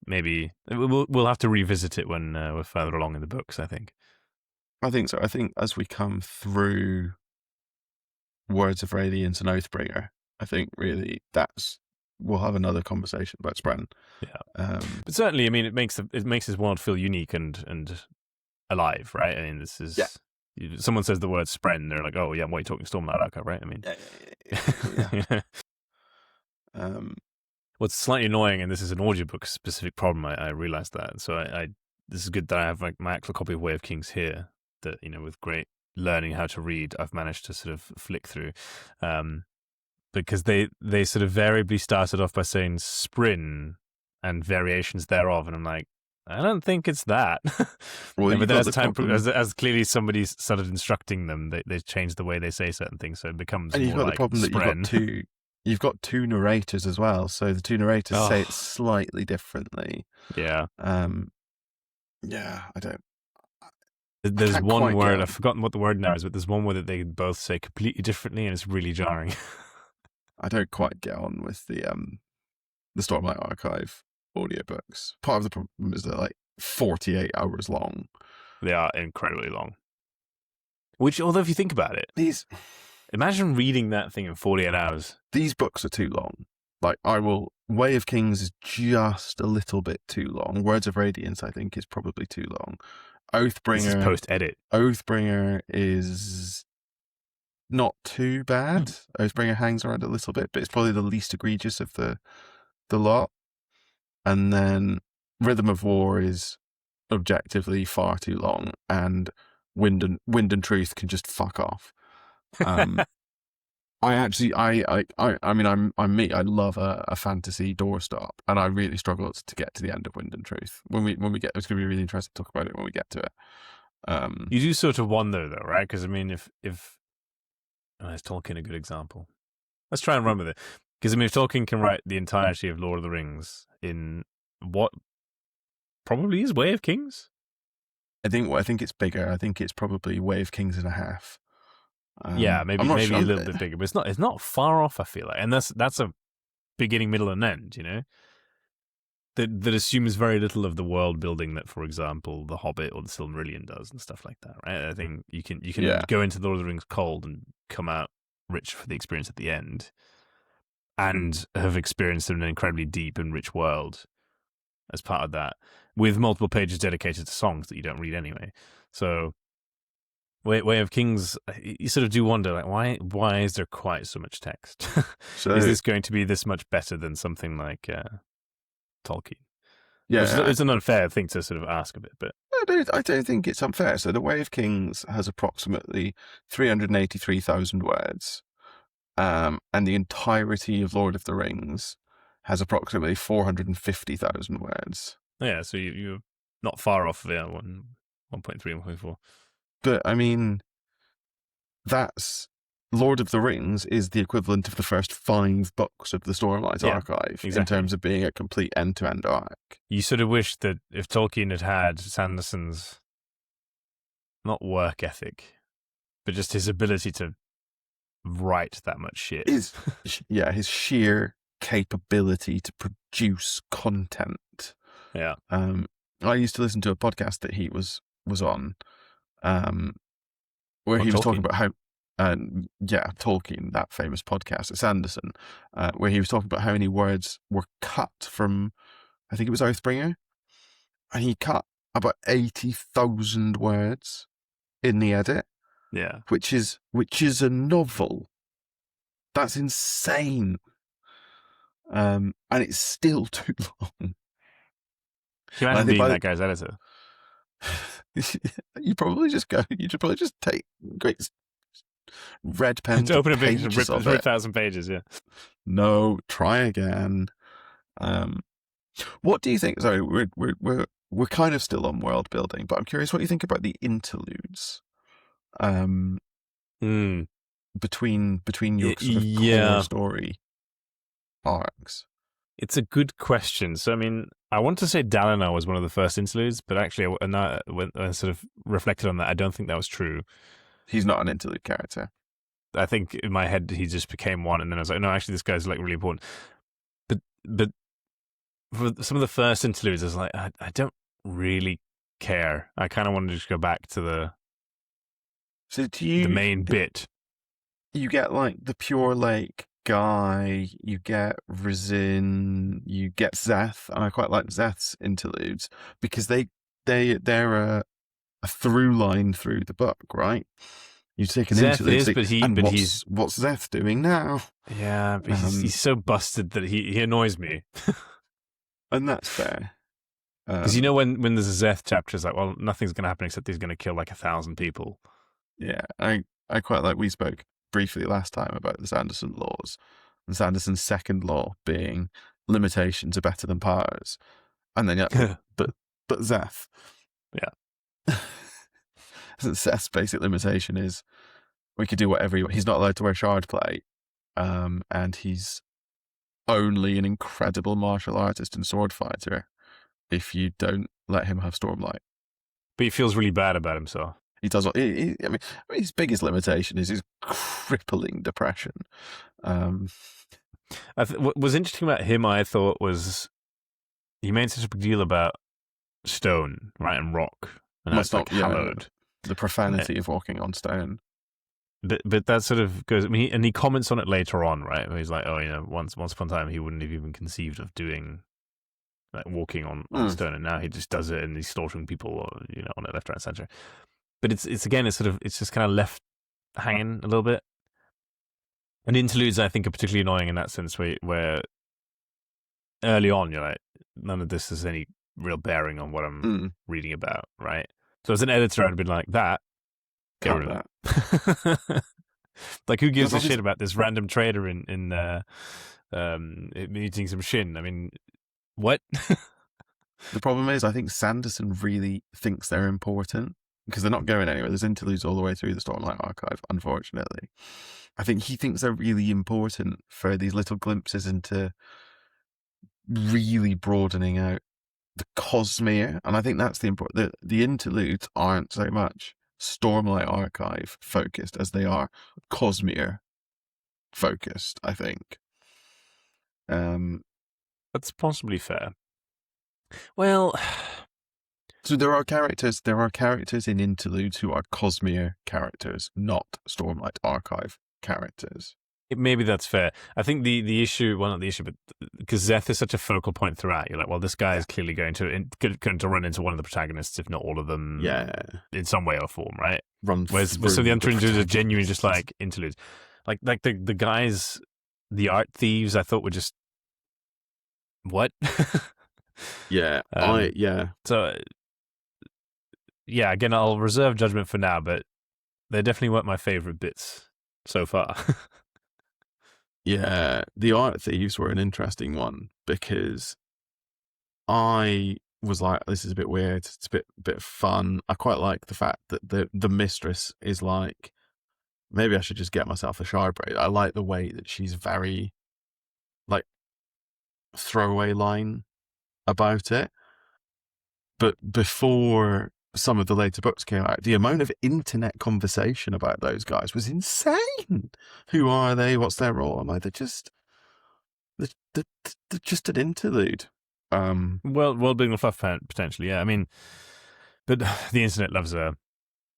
Speaker 2: Maybe we'll have to revisit it when we're further along in the books. I think
Speaker 1: so. I think as we come through Words of Radiance and Oathbringer, I think really we'll have another conversation about Spren.
Speaker 2: Yeah, but certainly, I mean, it makes this world feel unique and alive, right? I mean, this is someone says the word Spren, they're like, oh yeah, what are you talking Stormlight Archive, right? I mean,
Speaker 1: yeah.
Speaker 2: What's slightly annoying, and this is an audiobook specific problem, I realized that. So this is good that I have my actual copy of Way of Kings here. That with great learning how to read, I've managed to sort of flick through, because they sort of variably started off by saying Sprin and variations thereof, and I'm like, I don't think it's that.
Speaker 1: Well,
Speaker 2: but then as clearly somebody started instructing them, they changed the way they say certain things, so it becomes.
Speaker 1: And you've got
Speaker 2: like
Speaker 1: the problem
Speaker 2: Spren.
Speaker 1: that you've got two narrators as well, so the two narrators say it slightly differently.
Speaker 2: Yeah.
Speaker 1: Yeah, I don't.
Speaker 2: There's one word, I've forgotten what the word now is, but there's one word that they both say completely differently, and it's really jarring.
Speaker 1: I don't quite get on with the Stormlight Archive audiobooks. Part of the problem is they're like 48 hours long.
Speaker 2: They are incredibly long. Which, although if you think about it, imagine reading that thing in 48 hours.
Speaker 1: These books are too long. Like, Way of Kings is just a little bit too long. Words of Radiance, I think, is probably too long. Oathbringer.
Speaker 2: This is post-edit.
Speaker 1: Oathbringer is not too bad. Oathbringer hangs around a little bit, but it's probably the least egregious of the lot. And then Rhythm of War is objectively far too long, and Wind and Truth can just fuck off. I'm me. I love a fantasy doorstop, and I really struggled to get to the end of Wind and Truth. When we get, it's going to be really interesting to talk about it when we get to it.
Speaker 2: You do sort of wonder though, right? Because I mean, if is Tolkien a good example? Let's try and run with it. Because I mean, if Tolkien can write the entirety of Lord of the Rings in what probably is Way of Kings,
Speaker 1: I think it's bigger. I think it's probably Way of Kings and a half.
Speaker 2: Yeah, maybe a little bit bigger, but it's not far off. I feel like, and that's a beginning, middle, and end. That assumes very little of the world building that, for example, The Hobbit or The Silmarillion does and stuff like that. Right? I think you can go into Lord of the Rings cold and come out rich for the experience at the end, and have experienced an incredibly deep and rich world as part of that, with multiple pages dedicated to songs that you don't read anyway. So. Way of Kings, you sort of do wonder, like, why is there quite so much text? So, is this going to be this much better than something like Tolkien?
Speaker 1: Yeah,
Speaker 2: it's an unfair thing to sort of ask of it, but
Speaker 1: I don't think it's unfair. So the Way of Kings has approximately 383,000 words, and the entirety of Lord of the Rings has approximately 450,000 words.
Speaker 2: Yeah, so you're not far off there, 1.3, 1.4.
Speaker 1: But I mean, that's Lord of the Rings is the equivalent of the first 5 books of the Stormlight Archive in terms of being a complete end-to-end arc.
Speaker 2: You sort of wish that if Tolkien had Sanderson's, not work ethic, but just his ability to write that much shit.
Speaker 1: His sheer capability to produce content.
Speaker 2: Yeah.
Speaker 1: I used to listen to a podcast that he was on, where he was talking about how, Tolkien, that famous podcast at Sanderson, where he was talking about how many words were cut from, I think it was Oathbringer, and he cut about 80,000 words in the edit.
Speaker 2: Yeah,
Speaker 1: which is a novel. That's insane. And it's still too long.
Speaker 2: Can you imagine being that guy's editor?
Speaker 1: You probably just take great red pen
Speaker 2: to open a big
Speaker 1: pages of
Speaker 2: 3,000 pages. Yeah.
Speaker 1: No, try again. What do you think? Sorry, we're kind of still on world building, but I'm curious what you think about the interludes. Between your sort of core story arcs.
Speaker 2: It's a good question. So, I mean, I want to say Dalinar was one of the first interludes, but actually, when I sort of reflected on that, I don't think that was true.
Speaker 1: He's not an interlude character.
Speaker 2: I think in my head he just became one, and then I was like, no, actually, this guy's like really important. But for some of the first interludes, I was like, I don't really care. I kind of wanted to just go back to the main bit.
Speaker 1: You get like the Pure Lake guy, you get Rizin, you get Zeth, and I quite like Zeth's interludes because they're a through line through the book, right? You take an interlude, what's Zeth doing now?
Speaker 2: Yeah, but he's so busted that he annoys me,
Speaker 1: and that's fair.
Speaker 2: Because when there's a Zeth chapter, it's like, well, nothing's going to happen except he's going to kill like 1,000 people.
Speaker 1: Yeah, I quite like. We spoke briefly last time about the Sanderson laws, and Sanderson's second law being limitations are better than powers, and then but Zeth, Zeth's basic limitation is we could do whatever he's not allowed to wear shard plate, and he's only an incredible martial artist and sword fighter if you don't let him have Stormlight.
Speaker 2: But he feels really bad about himself.
Speaker 1: He does. I mean, his biggest limitation is his crippling depression.
Speaker 2: What was interesting about him, I thought, was he made such a big deal about stone, right, and rock, and that's like hallowed.
Speaker 1: The profanity of walking on stone.
Speaker 2: But that sort of goes. I mean, he comments on it later on, right? Where he's like, "Oh, once upon a time, he wouldn't have even conceived of doing." Like walking on stone, and now he just does it, and he's slaughtering people, on it left, right, center. But it's just kind of left hanging a little bit. And interludes, I think, are particularly annoying in that sense, where early on you're like, none of this has any real bearing on what I'm reading about, right? So as an editor, I'd been like, that, get rid of that. Like, who gives a shit about this random trader in eating some shin? I mean, what?
Speaker 1: The problem is, I think Sanderson really thinks they're important because they're not going anywhere. There's interludes all the way through the Stormlight Archive, unfortunately. I think he thinks they're really important for these little glimpses into really broadening out the Cosmere. And I think that's the important. The interludes aren't so much Stormlight Archive focused as they are Cosmere focused, I think.
Speaker 2: That's possibly fair. Well,
Speaker 1: so there are characters in interludes who are Cosmere characters, not Stormlight Archive characters.
Speaker 2: Maybe that's fair. I think the issue, well, not the issue, but because Zeth is such a focal point throughout, you're like, well, this guy is clearly going to run into one of the protagonists, if not all of them, in some way or form, right? So the interludes are genuinely just like interludes, like the guys, the art thieves, I thought were just what? So yeah, again, I'll reserve judgment for now, but they definitely weren't my favorite bits so far.
Speaker 1: Yeah, the art thieves were an interesting one because I was like, this is a bit weird. It's a bit fun. I quite like the fact that the mistress is like maybe I should just get myself a Shirebraid. I like the way that she's very, like, throwaway line about it. But before some of the later books came out, the amount of internet conversation about those guys was insane. Who are they? What's their role? I'm like, they're just an interlude.
Speaker 2: Worldbuilding fluff potentially, yeah. I mean, but the internet loves a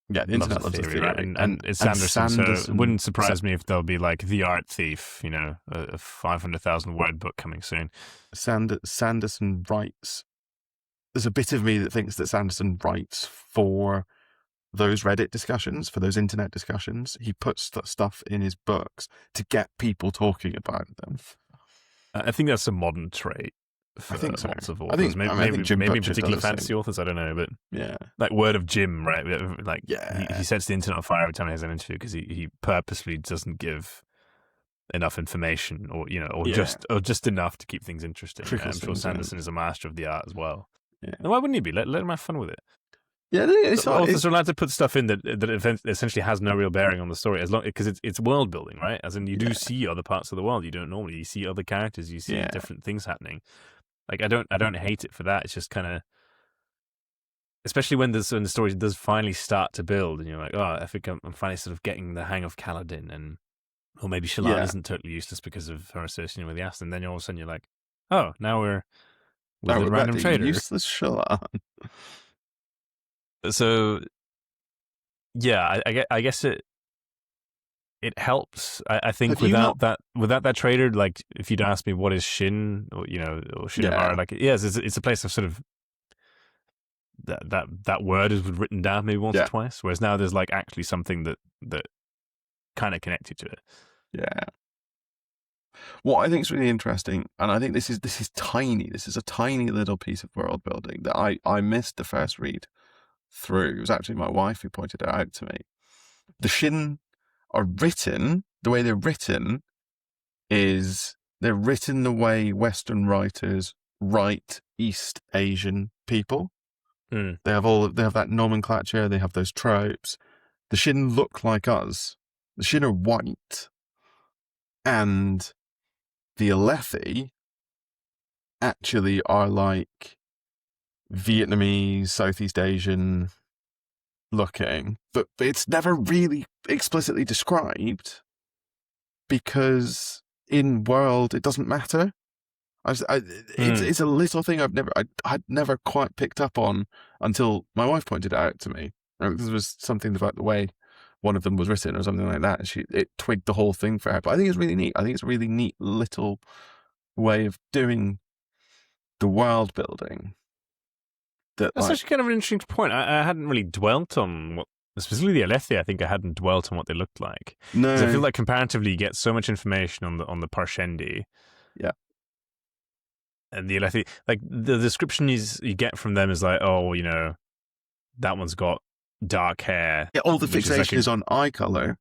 Speaker 1: the internet loves a theory,
Speaker 2: right? And it's Sanderson, so it wouldn't surprise me if there'll be like The Art Thief, you know, a 500,000 word book coming soon.
Speaker 1: Sanderson writes. There's a bit of me that thinks that Sanderson writes for those Reddit discussions, for those internet discussions. He puts stuff in his books to get people talking about them.
Speaker 2: I think that's a modern trait for lots of authors. Maybe particularly fantasy authors, I don't know, but
Speaker 1: yeah,
Speaker 2: like Word of Jim, right? Like, he sets the internet on fire every time he has an interview because he purposely doesn't give enough information, or just enough to keep things interesting. I'm sure Sanderson is a master of the art as well.
Speaker 1: Yeah.
Speaker 2: And why wouldn't he be? Let him have fun with it.
Speaker 1: Yeah,
Speaker 2: authors are allowed to put stuff in that essentially has no real bearing on the story, as long because it's world building, right? As in, you do see other parts of the world you don't normally. You see other characters, you see different things happening. Like, I don't hate it for that. It's just kind of, especially when the story does finally start to build, and you're like, oh, I think I'm finally sort of getting the hang of Kaladin, or maybe Shallan isn't totally useless because of her association with the Aston. Then all of a sudden you're like, oh, now we're with a random trader.
Speaker 1: Useless Shallan.
Speaker 2: So, yeah, I guess it helps. I think without that trader, like, if you'd asked me what is Shin, or Shinamara, like, yes, it's a place of sort of that word is written down maybe once or twice, whereas now there's like actually something that kind of connected to it.
Speaker 1: Yeah. What I think is really interesting, and I think this is tiny. This is a tiny little piece of world building that I missed the first read through. It was actually my wife who pointed it out to me. The Shin are written, the way they're written is they're written the way Western writers write East Asian people.
Speaker 2: Mm.
Speaker 1: They have that nomenclature, they have those tropes. The Shin look like us. The Shin are white. And the Alethi actually are like Vietnamese, Southeast Asian looking, but it's never really explicitly described because in world it doesn't matter. It's a little thing I'd never quite picked up on until my wife pointed it out to me. This was something about the way one of them was written or something like that. It twigged the whole thing for her. But I think it's really neat. I think it's a really neat little way of doing the world building.
Speaker 2: That's actually kind of an interesting point. I hadn't really dwelt on what, specifically the Alethi. I think I hadn't dwelt on what they looked like.
Speaker 1: No,
Speaker 2: I feel like comparatively, you get so much information on the Parshendi.
Speaker 1: Yeah,
Speaker 2: and the Alethi, like the description you get from them is like, oh, that one's got dark hair.
Speaker 1: Yeah, all the fixation is on eye color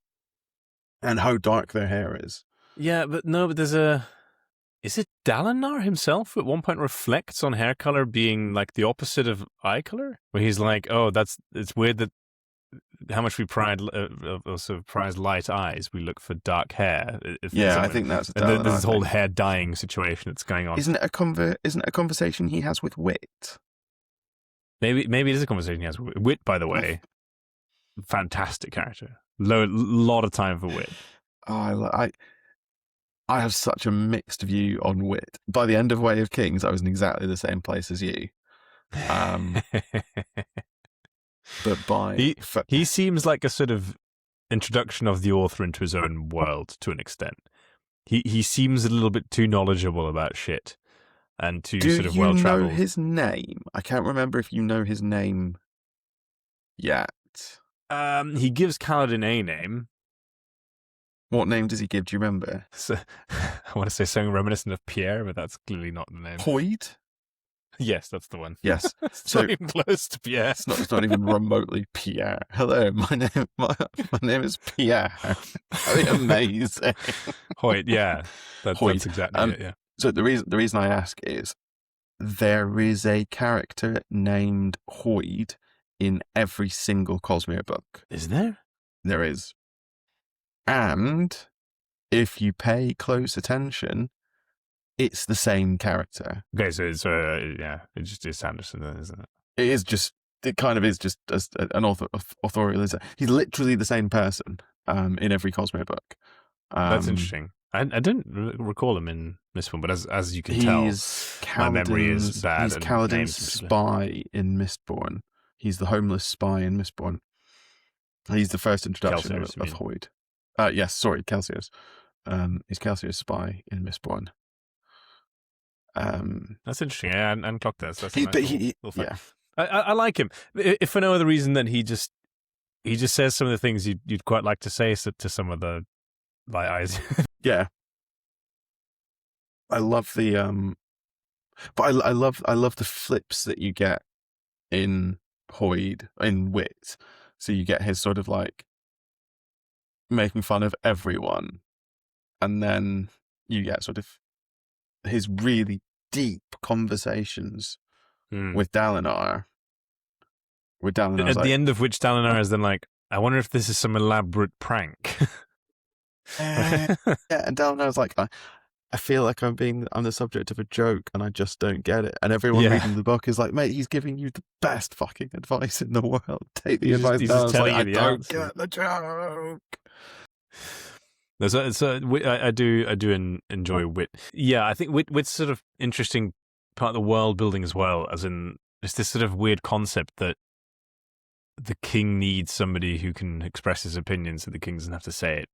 Speaker 1: and how dark their hair is.
Speaker 2: Yeah, but there's is it Dalinar himself at one point reflects on hair color being like the opposite of eye color? Where he's like, oh, it's weird that how much we prize light eyes, we look for dark hair.
Speaker 1: I think that's
Speaker 2: Dalinar. There's this whole hair dyeing situation that's going on.
Speaker 1: Isn't it a conversation he has with Wit?
Speaker 2: Maybe it is a conversation he has with Wit, by the way. Fantastic character. Lot of time for Wit.
Speaker 1: Oh, I have such a mixed view on Wit. By the end of Way of Kings, I was in exactly the same place as you. But
Speaker 2: he seems like a sort of introduction of the author into his own world to an extent. He seems a little bit too knowledgeable about shit and too sort of well traveled.
Speaker 1: Do you know his name? I can't remember if you know his name yet.
Speaker 2: He gives Kaladin a name.
Speaker 1: What name does he give? Do you remember?
Speaker 2: So, I want to say something reminiscent of Pierre, but that's clearly not the name.
Speaker 1: Hoyd?
Speaker 2: Yes, that's the one.
Speaker 1: Yes.
Speaker 2: It's not even close to Pierre.
Speaker 1: It's not even remotely Pierre. Hello, my name is Pierre. Very amazing.
Speaker 2: Hoyd, yeah. That's exactly it, yeah.
Speaker 1: So the reason I ask is there is a character named Hoyd in every single Cosmere book.
Speaker 2: Is there?
Speaker 1: There is. And if you pay close attention, it's the same character.
Speaker 2: Okay, so it's it just is Sanderson, then, isn't it?
Speaker 1: It kind of is just an authorial. He's literally the same person in every Cosmo book.
Speaker 2: That's interesting. I didn't recall him in this one, but as you can tell, my memory is bad.
Speaker 1: He's Kaladin's spy in Mistborn. He's the homeless spy in Mistborn. He's the first introduction of Hoid. Yes, sorry, Kelsios. He's Kelsios' spy in Mistborn.
Speaker 2: That's interesting. Yeah, and clocked that. So I like him. If for no other reason than he just says some of the things you'd quite like to say to some of the light eyes.
Speaker 1: Yeah. I love the but I love the flips that you get in Hoid, in Wit. So you get his sort of like making fun of everyone, and then you get sort of his really deep conversations with Dalinar. At
Speaker 2: the end of which Dalinar is then like, I wonder if this is some elaborate prank.
Speaker 1: Yeah, and Dalinar's like, I feel like I'm the subject of a joke and I just don't get it. And everyone reading the book is like, mate, he's giving you the best fucking advice in the world. Take the advice.
Speaker 2: He's just telling you the
Speaker 1: don't
Speaker 2: answer.
Speaker 1: Get the joke.
Speaker 2: I do enjoy Wit. Yeah, I think Wit's sort of interesting part of the world building as well, as in it's this sort of weird concept that the king needs somebody who can express his opinion so the king doesn't have to say it.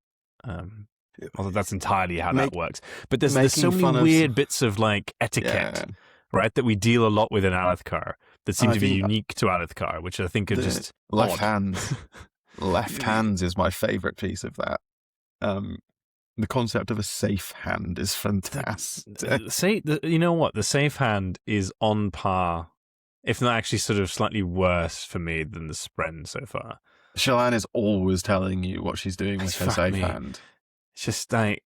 Speaker 2: Although that's entirely how that works. But there's so many weird bits of like etiquette, right, that we deal a lot with in Alethkar that seem to be unique to Alethkar, which I think are just
Speaker 1: left
Speaker 2: odd.
Speaker 1: hands. Left hands is my favourite piece of that. The concept of a safe hand is fantastic.
Speaker 2: You know what? The safe hand is on par, if not actually sort of slightly worse for me than the Spren so far.
Speaker 1: Shallan is always telling you what she's doing with her safe hand.
Speaker 2: It's just like,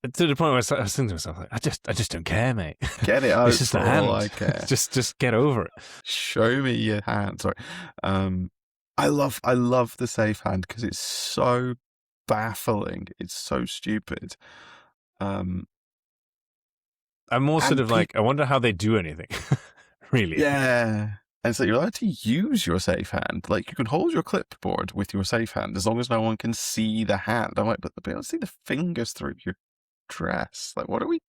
Speaker 2: to the point where I was thinking to myself, like, I just don't care, mate.
Speaker 1: Get it out.
Speaker 2: It's just a hand. I care. Just get over it.
Speaker 1: Show me your hand. Sorry. I love the safe hand because it's so baffling. It's so stupid.
Speaker 2: I'm more sort of like, I wonder how they do anything. Really.
Speaker 1: Yeah. And so you're allowed to use your safe hand. Like, you can hold your clipboard with your safe hand as long as no one can see the hand. I'm like, but they'll be able to see the fingers through your dress. Like, what are we...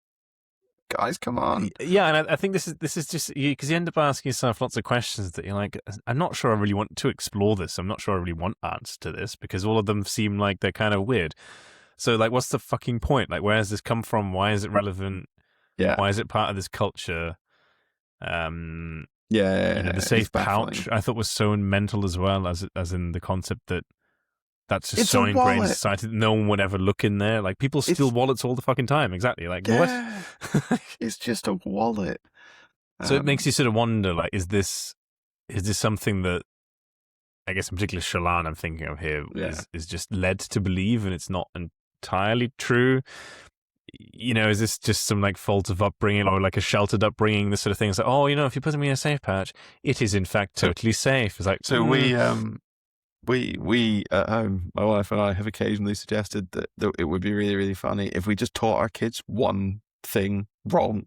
Speaker 1: Guys, come on.
Speaker 2: Yeah, and I think this is just... Because you end up asking yourself lots of questions that you're like, I'm not sure I really want to explore this. I'm not sure I really want answers to this because all of them seem like they're kind of weird. So, like, what's the fucking point? Like, where has this come from? Why is it relevant?
Speaker 1: Yeah.
Speaker 2: Why is it part of this culture?
Speaker 1: Yeah,
Speaker 2: the safe pouch I thought was so mental as well, as in the concept that's just so ingrained in society that no one would ever look in there. Like, people steal wallets all the fucking time. Exactly. Like,
Speaker 1: what? It's just a wallet.
Speaker 2: So it makes you sort of wonder, like, is this something that, I guess in particular Shallan I'm thinking of here, is just led to believe and it's not entirely true? You know, is this just some like fault of upbringing or like a sheltered upbringing, this sort of thing? It's like, oh, you know, if you put me in a safe pouch, it is in fact totally safe. It's like,
Speaker 1: so we at home, my wife and I have occasionally suggested that it would be really, really funny if we just taught our kids one thing wrong.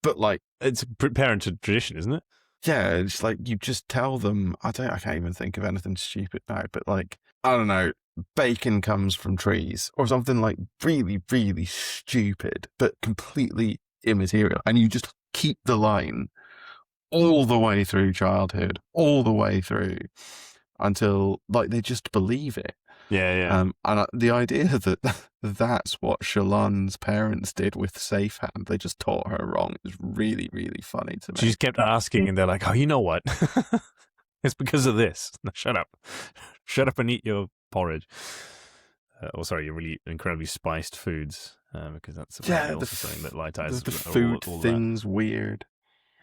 Speaker 1: But like,
Speaker 2: it's parent tradition, isn't it?
Speaker 1: Yeah, it's like you just tell them. I can't even think of anything stupid now, but like, I don't know, bacon comes from trees or something like really, really stupid, but completely immaterial. And you just keep the line all the way through childhood, all the way through until like they just believe it.
Speaker 2: Yeah.
Speaker 1: And the idea that that's what Shallan's parents did with Safe Hand, they just taught her wrong, is really, really funny to me.
Speaker 2: She just kept asking, and they're like, "Oh, you know what? It's because of this. No, shut up, shut up, and eat your porridge." Your really incredibly spiced foods, because that's also something that Light Eyes.
Speaker 1: The food thing's weird.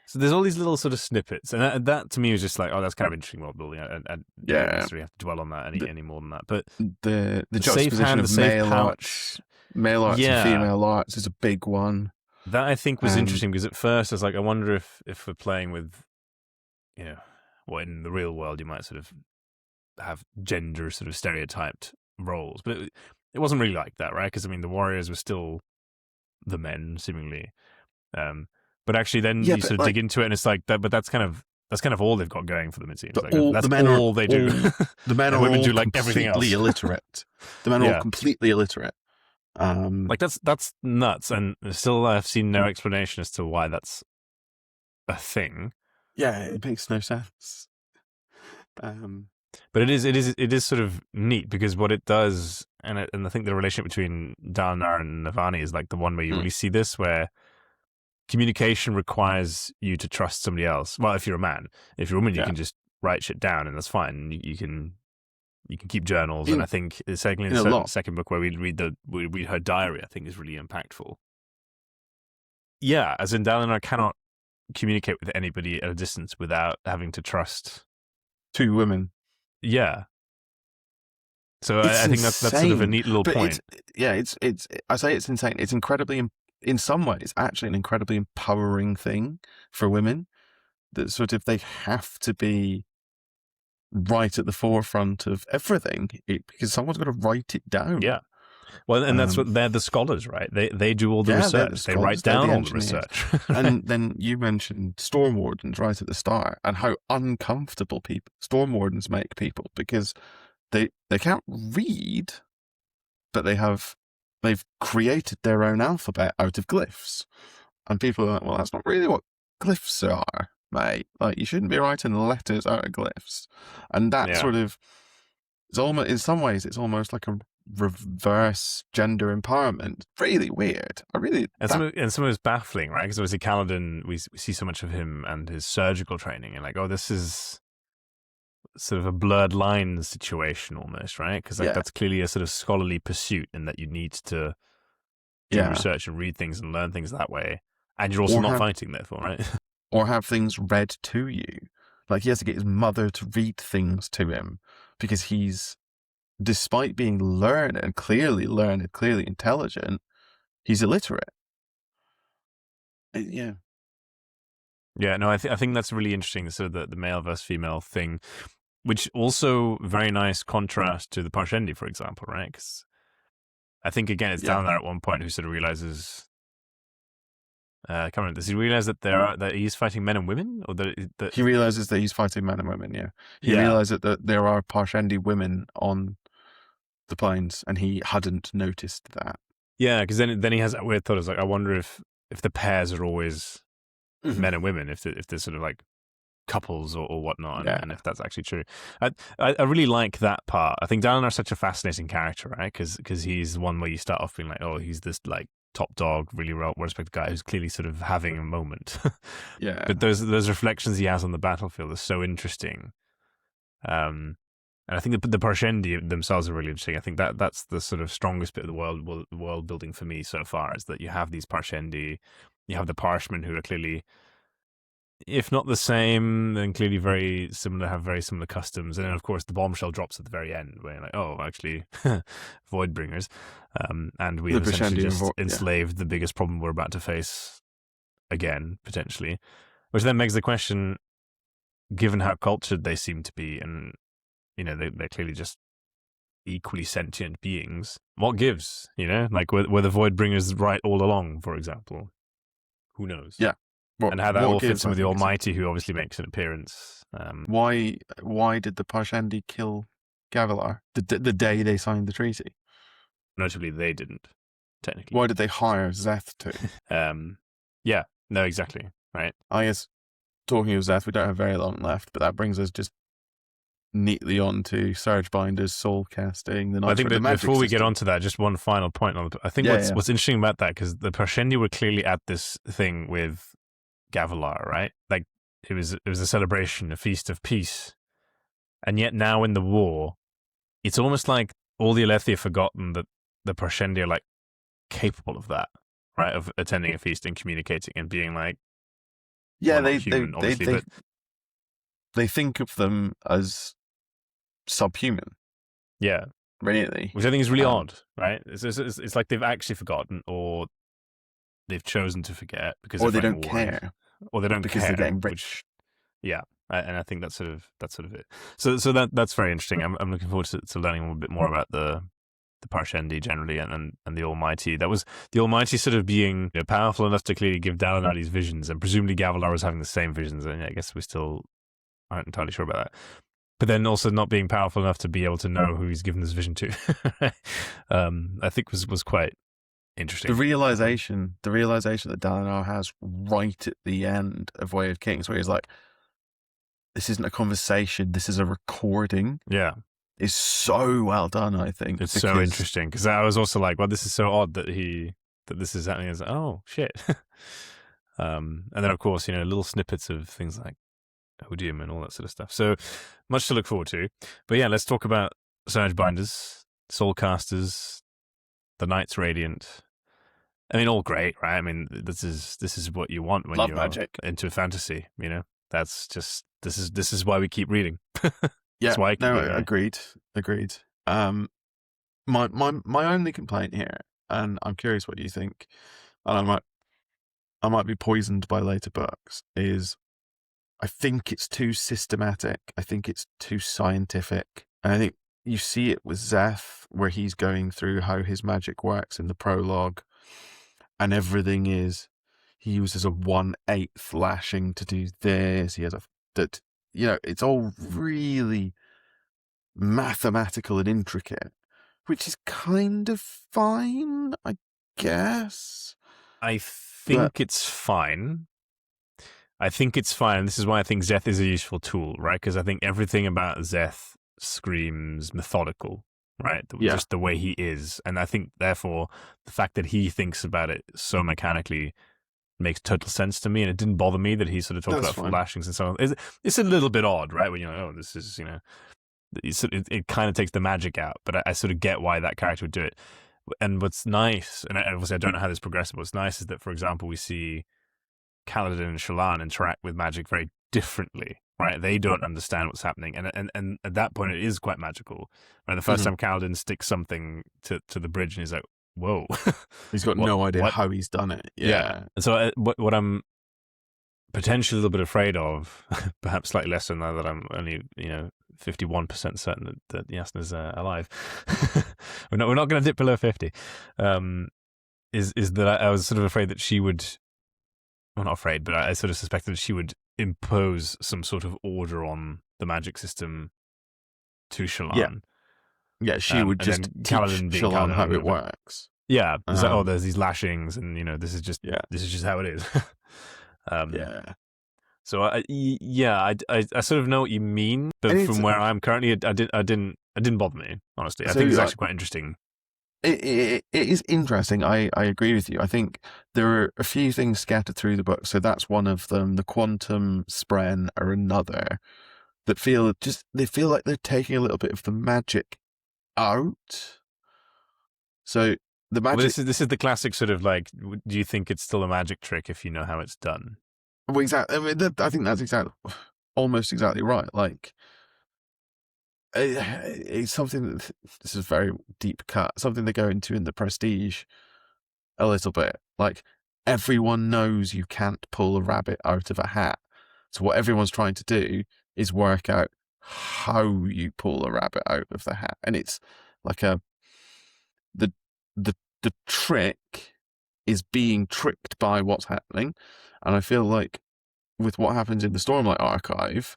Speaker 2: So there's all these little sort of snippets, and that to me was just like, oh, that's kind of interesting world building. And you don't necessarily have to dwell on that any more than that. But
Speaker 1: the juxtaposition of male arts and female arts is a big one.
Speaker 2: That I think was interesting because at first I was like, I wonder if we're playing with, what in the real world you might sort of have gender sort of stereotyped roles, but it wasn't really like that, right? Because I mean, the warriors were still the men, seemingly. But actually, then you sort of dig into it, and it's like that. But that's kind of all they've got going for them. It seems like that's all they do.
Speaker 1: The men are
Speaker 2: women
Speaker 1: all
Speaker 2: do like everything else.
Speaker 1: Completely illiterate. The men are all completely illiterate.
Speaker 2: Like that's nuts, and still I've seen no explanation as to why that's a thing.
Speaker 1: Yeah, it makes no sense.
Speaker 2: But it is sort of neat because what it does, and I think the relationship between Dalinar and Navani is like the one where you really see this, where communication requires you to trust somebody else. Well, if you're a man, if you're a woman, you can just write shit down, and that's fine. You can keep journals, and I think secondly in the second book where we read her diary, I think is really impactful. Yeah, as in Dalinar cannot communicate with anybody at a distance without having to trust
Speaker 1: two women.
Speaker 2: Yeah. So I think that's sort of a neat little point.
Speaker 1: I say it's insane. It's incredibly, in some ways, actually an incredibly empowering thing for women. That sort of they have to be right at the forefront of everything because someone's got to write it down.
Speaker 2: Yeah. Well, and that's what they're the scholars, right? They do all the research. They write down all the research.
Speaker 1: And then you mentioned storm wardens right at the start, and how uncomfortable storm wardens make people because they can't read, but they've created their own alphabet out of glyphs, and people are like, well, that's not really what glyphs are, mate. Like, you shouldn't be writing letters out of glyphs, and that sort of is almost, in some ways, it's almost like a reverse gender empowerment. Really weird.
Speaker 2: And some of it was baffling, right? Because obviously Kaladin, we see so much of him and his surgical training, and like, oh, this is sort of a blurred lines situation almost, right? Because like that's clearly a sort of scholarly pursuit, in that you need to do research and read things and learn things that way, and you're also not fighting, therefore, right?
Speaker 1: Or have things read to you. Like, he has to get his mother to read things to him because he's, despite being learned, clearly intelligent, he's illiterate. Yeah.
Speaker 2: Yeah, no, I think that's really interesting, so the male versus female thing, which also very nice contrast to the Parshendi, for example, right? Because I think, again, it's down there at one point who sort of realizes, I can't remember, does he realize that that he's fighting men and women? Or that
Speaker 1: he realizes that he's fighting men and women, He realizes that there are Parshendi women on the plains, and he hadn't noticed that. Yeah,
Speaker 2: because then he has that weird thought. It's like, I wonder if the pairs are always men and women, if they're sort of like couples or whatnot, and if that's actually true. I really like that part. I think Dalinar's such a fascinating character, right? Because he's one where you start off being like, oh, he's this like top dog, really well-respected guy who's clearly sort of having a moment. But those reflections he has on the battlefield are so interesting. And I think the Parshendi themselves are really interesting. I think that's the sort of strongest bit of the world building for me so far, is that you have these Parshendi, you have the Parshmen who are clearly, if not the same, then clearly very similar, have very similar customs. And then, of course, the bombshell drops at the very end, where you're like, oh, actually, Voidbringers. And we have essentially just enslaved the biggest problem we're about to face again, potentially. Which then begs the question, given how cultured they seem to be, and they're clearly just equally sentient beings, what gives? Like, were the Voidbringers right all along, for example? Who knows?
Speaker 1: Yeah.
Speaker 2: And how that all fits in with the Almighty, who obviously makes an appearance.
Speaker 1: Why did the Parshendi kill Gavilar the day they signed the treaty?
Speaker 2: Notably, they didn't, technically.
Speaker 1: Why did they hire Szeth to?
Speaker 2: Yeah, no, exactly, right.
Speaker 1: I guess, talking of Szeth, we don't have very long left, but that brings us just neatly on to Surgebinder's soul casting.
Speaker 2: I think that before we get onto that, just one final point on I think what's interesting about that, because the Parshendi were clearly at this thing with Gavilar, right? Like, it was a celebration, a feast of peace, and yet now in the war, it's almost like all the Alethi have forgotten that the Parshendi are like capable of that, right? Of attending a feast and communicating and being like, they
Speaker 1: think of them as subhuman.
Speaker 2: Yeah,
Speaker 1: really,
Speaker 2: which I think is really odd, right? It's like they've actually forgotten, or they've chosen to forget because
Speaker 1: they don't care.
Speaker 2: Or they don't
Speaker 1: because
Speaker 2: care,
Speaker 1: they're getting rich.
Speaker 2: And I think that's sort of it. So that's very interesting. I'm looking forward to learning a little bit more about the the Parshendi generally, and the Almighty. That was the Almighty sort of being powerful enough to clearly give Dalinar these visions, and presumably Gavilar was having the same visions. And I guess we still aren't entirely sure about that. But then also not being powerful enough to be able to know who he's given this vision to. I think was quite interesting.
Speaker 1: The realization that Dalinar has right at the end of Way of Kings, where he's like, this isn't a conversation, this is a recording.
Speaker 2: Yeah.
Speaker 1: Is so well done, I think.
Speaker 2: It's so interesting, because I was also like, well, this is so odd that this is happening. It's like, oh, shit. And then, of course, little snippets of things like Odium and all that sort of stuff. So much to look forward to. But yeah, let's talk about Surge Binders, Soulcasters, the Knights Radiant. I mean, all great, right? I mean, this is what you want when you're into fantasy. That's just this is why we keep reading.
Speaker 1: Yeah, agreed. My only complaint here, and I'm curious what you think, and I might be poisoned by later books, is I think it's too systematic. I think it's too scientific. And I think you see it with Zeth, where he's going through how his magic works in the prologue, and everything is, he uses a 1/8 lashing to do this. He has it's all really mathematical and intricate, which is kind of fine, I guess.
Speaker 2: I think it's fine. This is why I think Zeth is a useful tool, right? Because I think everything about Zeth screams methodical, right? Just the way he is. And I think, therefore, the fact that he thinks about it so mechanically makes total sense to me. And it didn't bother me that he sort of talked about full lashings and so on. It's a little bit odd, right? When you're like, oh, this is, it kind of takes the magic out. But I sort of get why that character would do it. And what's nice, and obviously I don't know how this progresses, but what's nice is that, for example, we see Kaladin and Shallan interact with magic very differently, right? They don't understand what's happening, and at that point it is quite magical. Right? The first time Kaladin sticks something to the bridge, and he's like, "Whoa!"
Speaker 1: He's got no idea how he's done it. Yeah.
Speaker 2: And so what I'm potentially a little bit afraid of, perhaps slightly less than that I'm only 51% certain that Jasnah's alive. we're not going to dip below 50. Is that I was sort of afraid that she would. Well, not afraid, but I sort of suspected that she would impose some sort of order on the magic system to Shallan.
Speaker 1: Yeah, she would just teach Shallan how it works.
Speaker 2: Yeah, there's these lashings, and this is just how it is. So I sort of know what you mean, but from where I'm currently, it didn't bother me, honestly. I think it's actually quite interesting.
Speaker 1: It is interesting. I agree with you. I think there are a few things scattered through the book. So that's one of them. The quantum spren are another that feel like they're taking a little bit of the magic out. So the magic.
Speaker 2: Well, this is the classic sort of like, do you think it's still a magic trick if you know how it's done?
Speaker 1: Well, exactly. I mean, I think that's almost exactly right. Like, it's something that, this is a very deep cut, something they go into in the Prestige a little bit. Like, everyone knows you can't pull a rabbit out of a hat. So what everyone's trying to do is work out how you pull a rabbit out of the hat. And it's like the trick is being tricked by what's happening. And I feel like with what happens in the Stormlight Archive,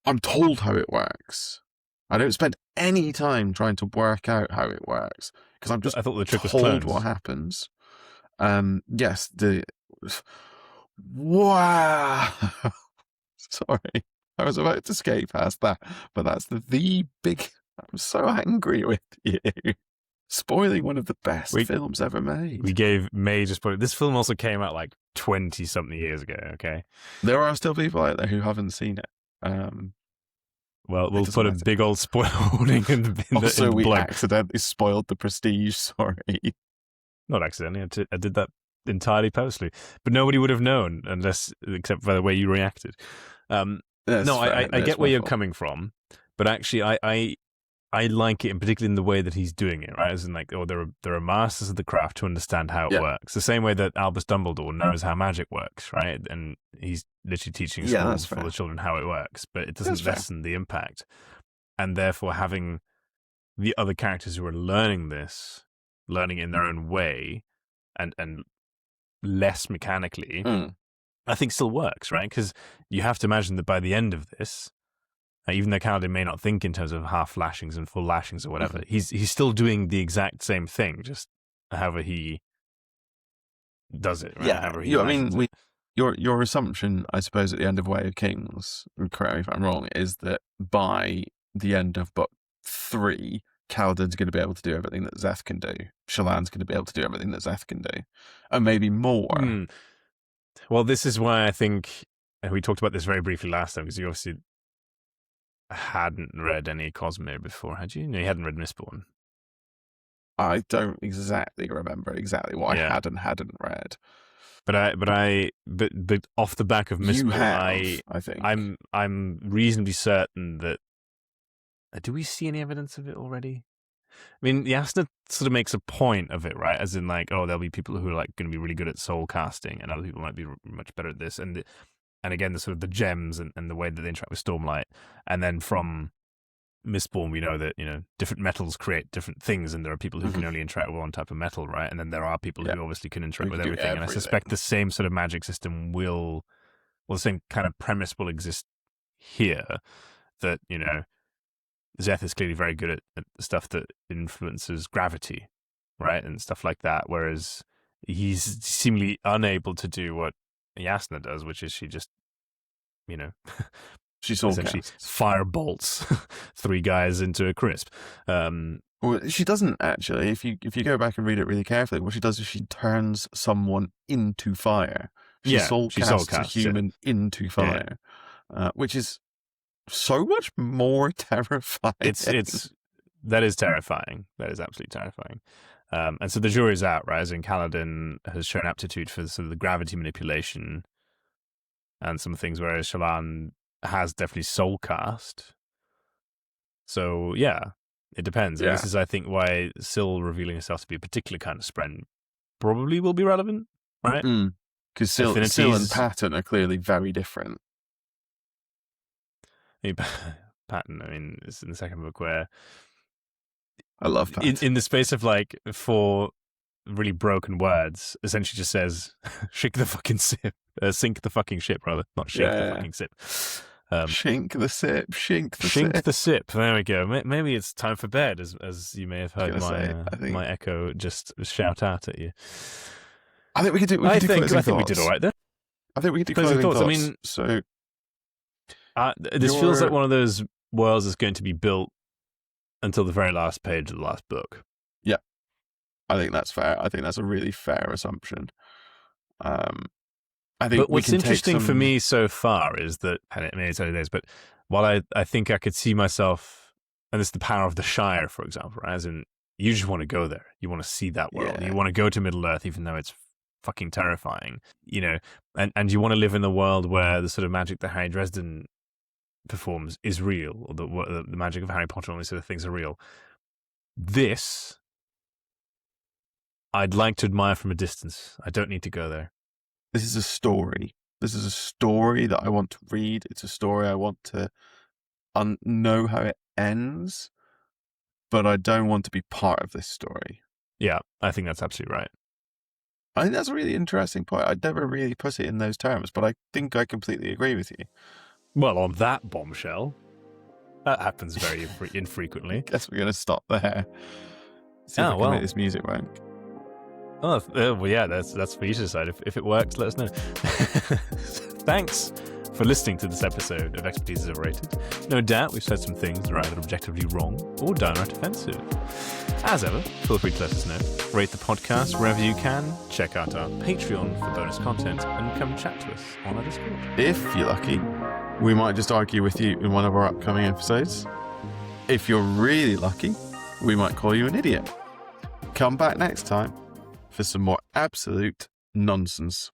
Speaker 1: I'm told how it works. I don't spend any time trying to work out how it works because I'm just
Speaker 2: I thought the trick was
Speaker 1: told what happens. Yes, wow. Sorry, I was about to skate past that, but that's the big. I'm so angry with you. Spoiling one of the best films ever made.
Speaker 2: We gave major spoilers. This film also came out like 20-something years ago, okay?
Speaker 1: There are still people out there who haven't seen it.
Speaker 2: Well, we'll put a big old spoiler warning in the
Speaker 1: Also, we
Speaker 2: blog.
Speaker 1: accidentally spoiled the Prestige, sorry.
Speaker 2: Not accidentally, I did that entirely purposely. But nobody would have known except for the way you reacted. I get where you're coming from, but actually I like it, and particularly in the way that he's doing it, right? As in, like, there are masters of the craft to understand how it works. The same way that Albus Dumbledore knows how magic works, right? And he's literally teaching schools for the children how it works, but it doesn't lessen the impact. And therefore, having the other characters who are learning it in their own way and less mechanically, I think still works, right? Because you have to imagine that by the end of this, even though Kaladin may not think in terms of half lashings and full lashings or whatever, he's still doing the exact same thing, just however he does it, right?
Speaker 1: Yeah, your assumption, I suppose, at the end of Way of Kings, and correct me if I'm wrong, is that by the end of book 3, Kaladin's going to be able to do everything that Szeth can do. Shallan's going to be able to do everything that Szeth can do, and maybe more.
Speaker 2: Well, this is why I think, and we talked about this very briefly last time, because you obviously hadn't read any Cosmere before, had you? No, you hadn't read Mistborn.
Speaker 1: I don't exactly remember what I had and hadn't read.
Speaker 2: But off the back of Mistborn,
Speaker 1: I think
Speaker 2: I'm reasonably certain that. Do we see any evidence of it already? I mean, Jasnah sort of makes a point of it, right? As in, like, there'll be people who are like going to be really good at soul casting, and other people might be much better at this. And again, the sort of the gems and the way that they interact with Stormlight. And then from Mistborn, we know that, different metals create different things, and there are people who can only interact with one type of metal, right? And then there are people who obviously can interact with everything. And I suspect the same sort of magic system the same kind of premise will exist here, that, Szeth is clearly very good at stuff that influences gravity, right? And stuff like that, whereas he's seemingly unable to do what Jasnah does, which is she just,
Speaker 1: she
Speaker 2: essentially firebolts 3 guys into a crisp.
Speaker 1: Well, she doesn't actually. If you go back and read it really carefully, what she does is she turns someone into fire. She soul casts a human into fire, which is so much more terrifying.
Speaker 2: That is terrifying. That is absolutely terrifying. And so the jury's out, right? As in, Kaladin has shown aptitude for sort of the gravity manipulation and some things, whereas Shallan has definitely soul cast. So yeah, it depends. And this is, I think, why Syl revealing herself to be a particular kind of spren probably will be relevant, right?
Speaker 1: Because Syl and Patton are clearly very different.
Speaker 2: Patton, I mean, it's in the second book where
Speaker 1: I love Patton.
Speaker 2: In the space of like 4 really broken words, essentially just says, "Shake the fucking ship, sink the fucking ship," rather, not shake the fucking ship.
Speaker 1: Shink the sip,
Speaker 2: shink the sip. There we go. Maybe it's time for bed, as you may have heard my echo just shout out at you.
Speaker 1: I think we could do.
Speaker 2: I think we did all right there.
Speaker 1: I think we could do closing thoughts. I mean, so.
Speaker 2: This feels like one of those worlds that's going to be built until the very last page of the last book.
Speaker 1: Yeah, I think that's fair. I think that's a really fair assumption. I think.
Speaker 2: But what's interesting for me so far is that, and it may tell you this, but while I think I could see myself, and it's the power of the Shire, for example, right? As in, you just want to go there. You want to see that world. You want to go to Middle Earth, even though it's fucking terrifying, and you want to live in the world where the sort of magic that Harry Dresden performs is real, or the magic of Harry Potter and all these sort of things are real. This, I'd like to admire from a distance. I don't need to go there.
Speaker 1: This is a story. This is a story that I want to read. It's a story I want to know how it ends, but I don't want to be part of this story.
Speaker 2: Yeah, I think that's absolutely right.
Speaker 1: I think that's a really interesting point. I'd never really put it in those terms, but I think I completely agree with you.
Speaker 2: Well, on that bombshell, that happens very infrequently.
Speaker 1: Guess we're going to stop there. See if we can make this music work.
Speaker 2: Oh, well, yeah, that's for you to decide. If it works, let us know. Thanks for listening to this episode of Expertise is Overrated. No doubt we've said some things that are either objectively wrong or downright offensive. As ever, feel free to let us know. Rate the podcast wherever you can. Check out our Patreon for bonus content and come chat to us on our Discord.
Speaker 1: If you're lucky, we might just argue with you in one of our upcoming episodes. If you're really lucky, we might call you an idiot. Come back next time for some more absolute nonsense.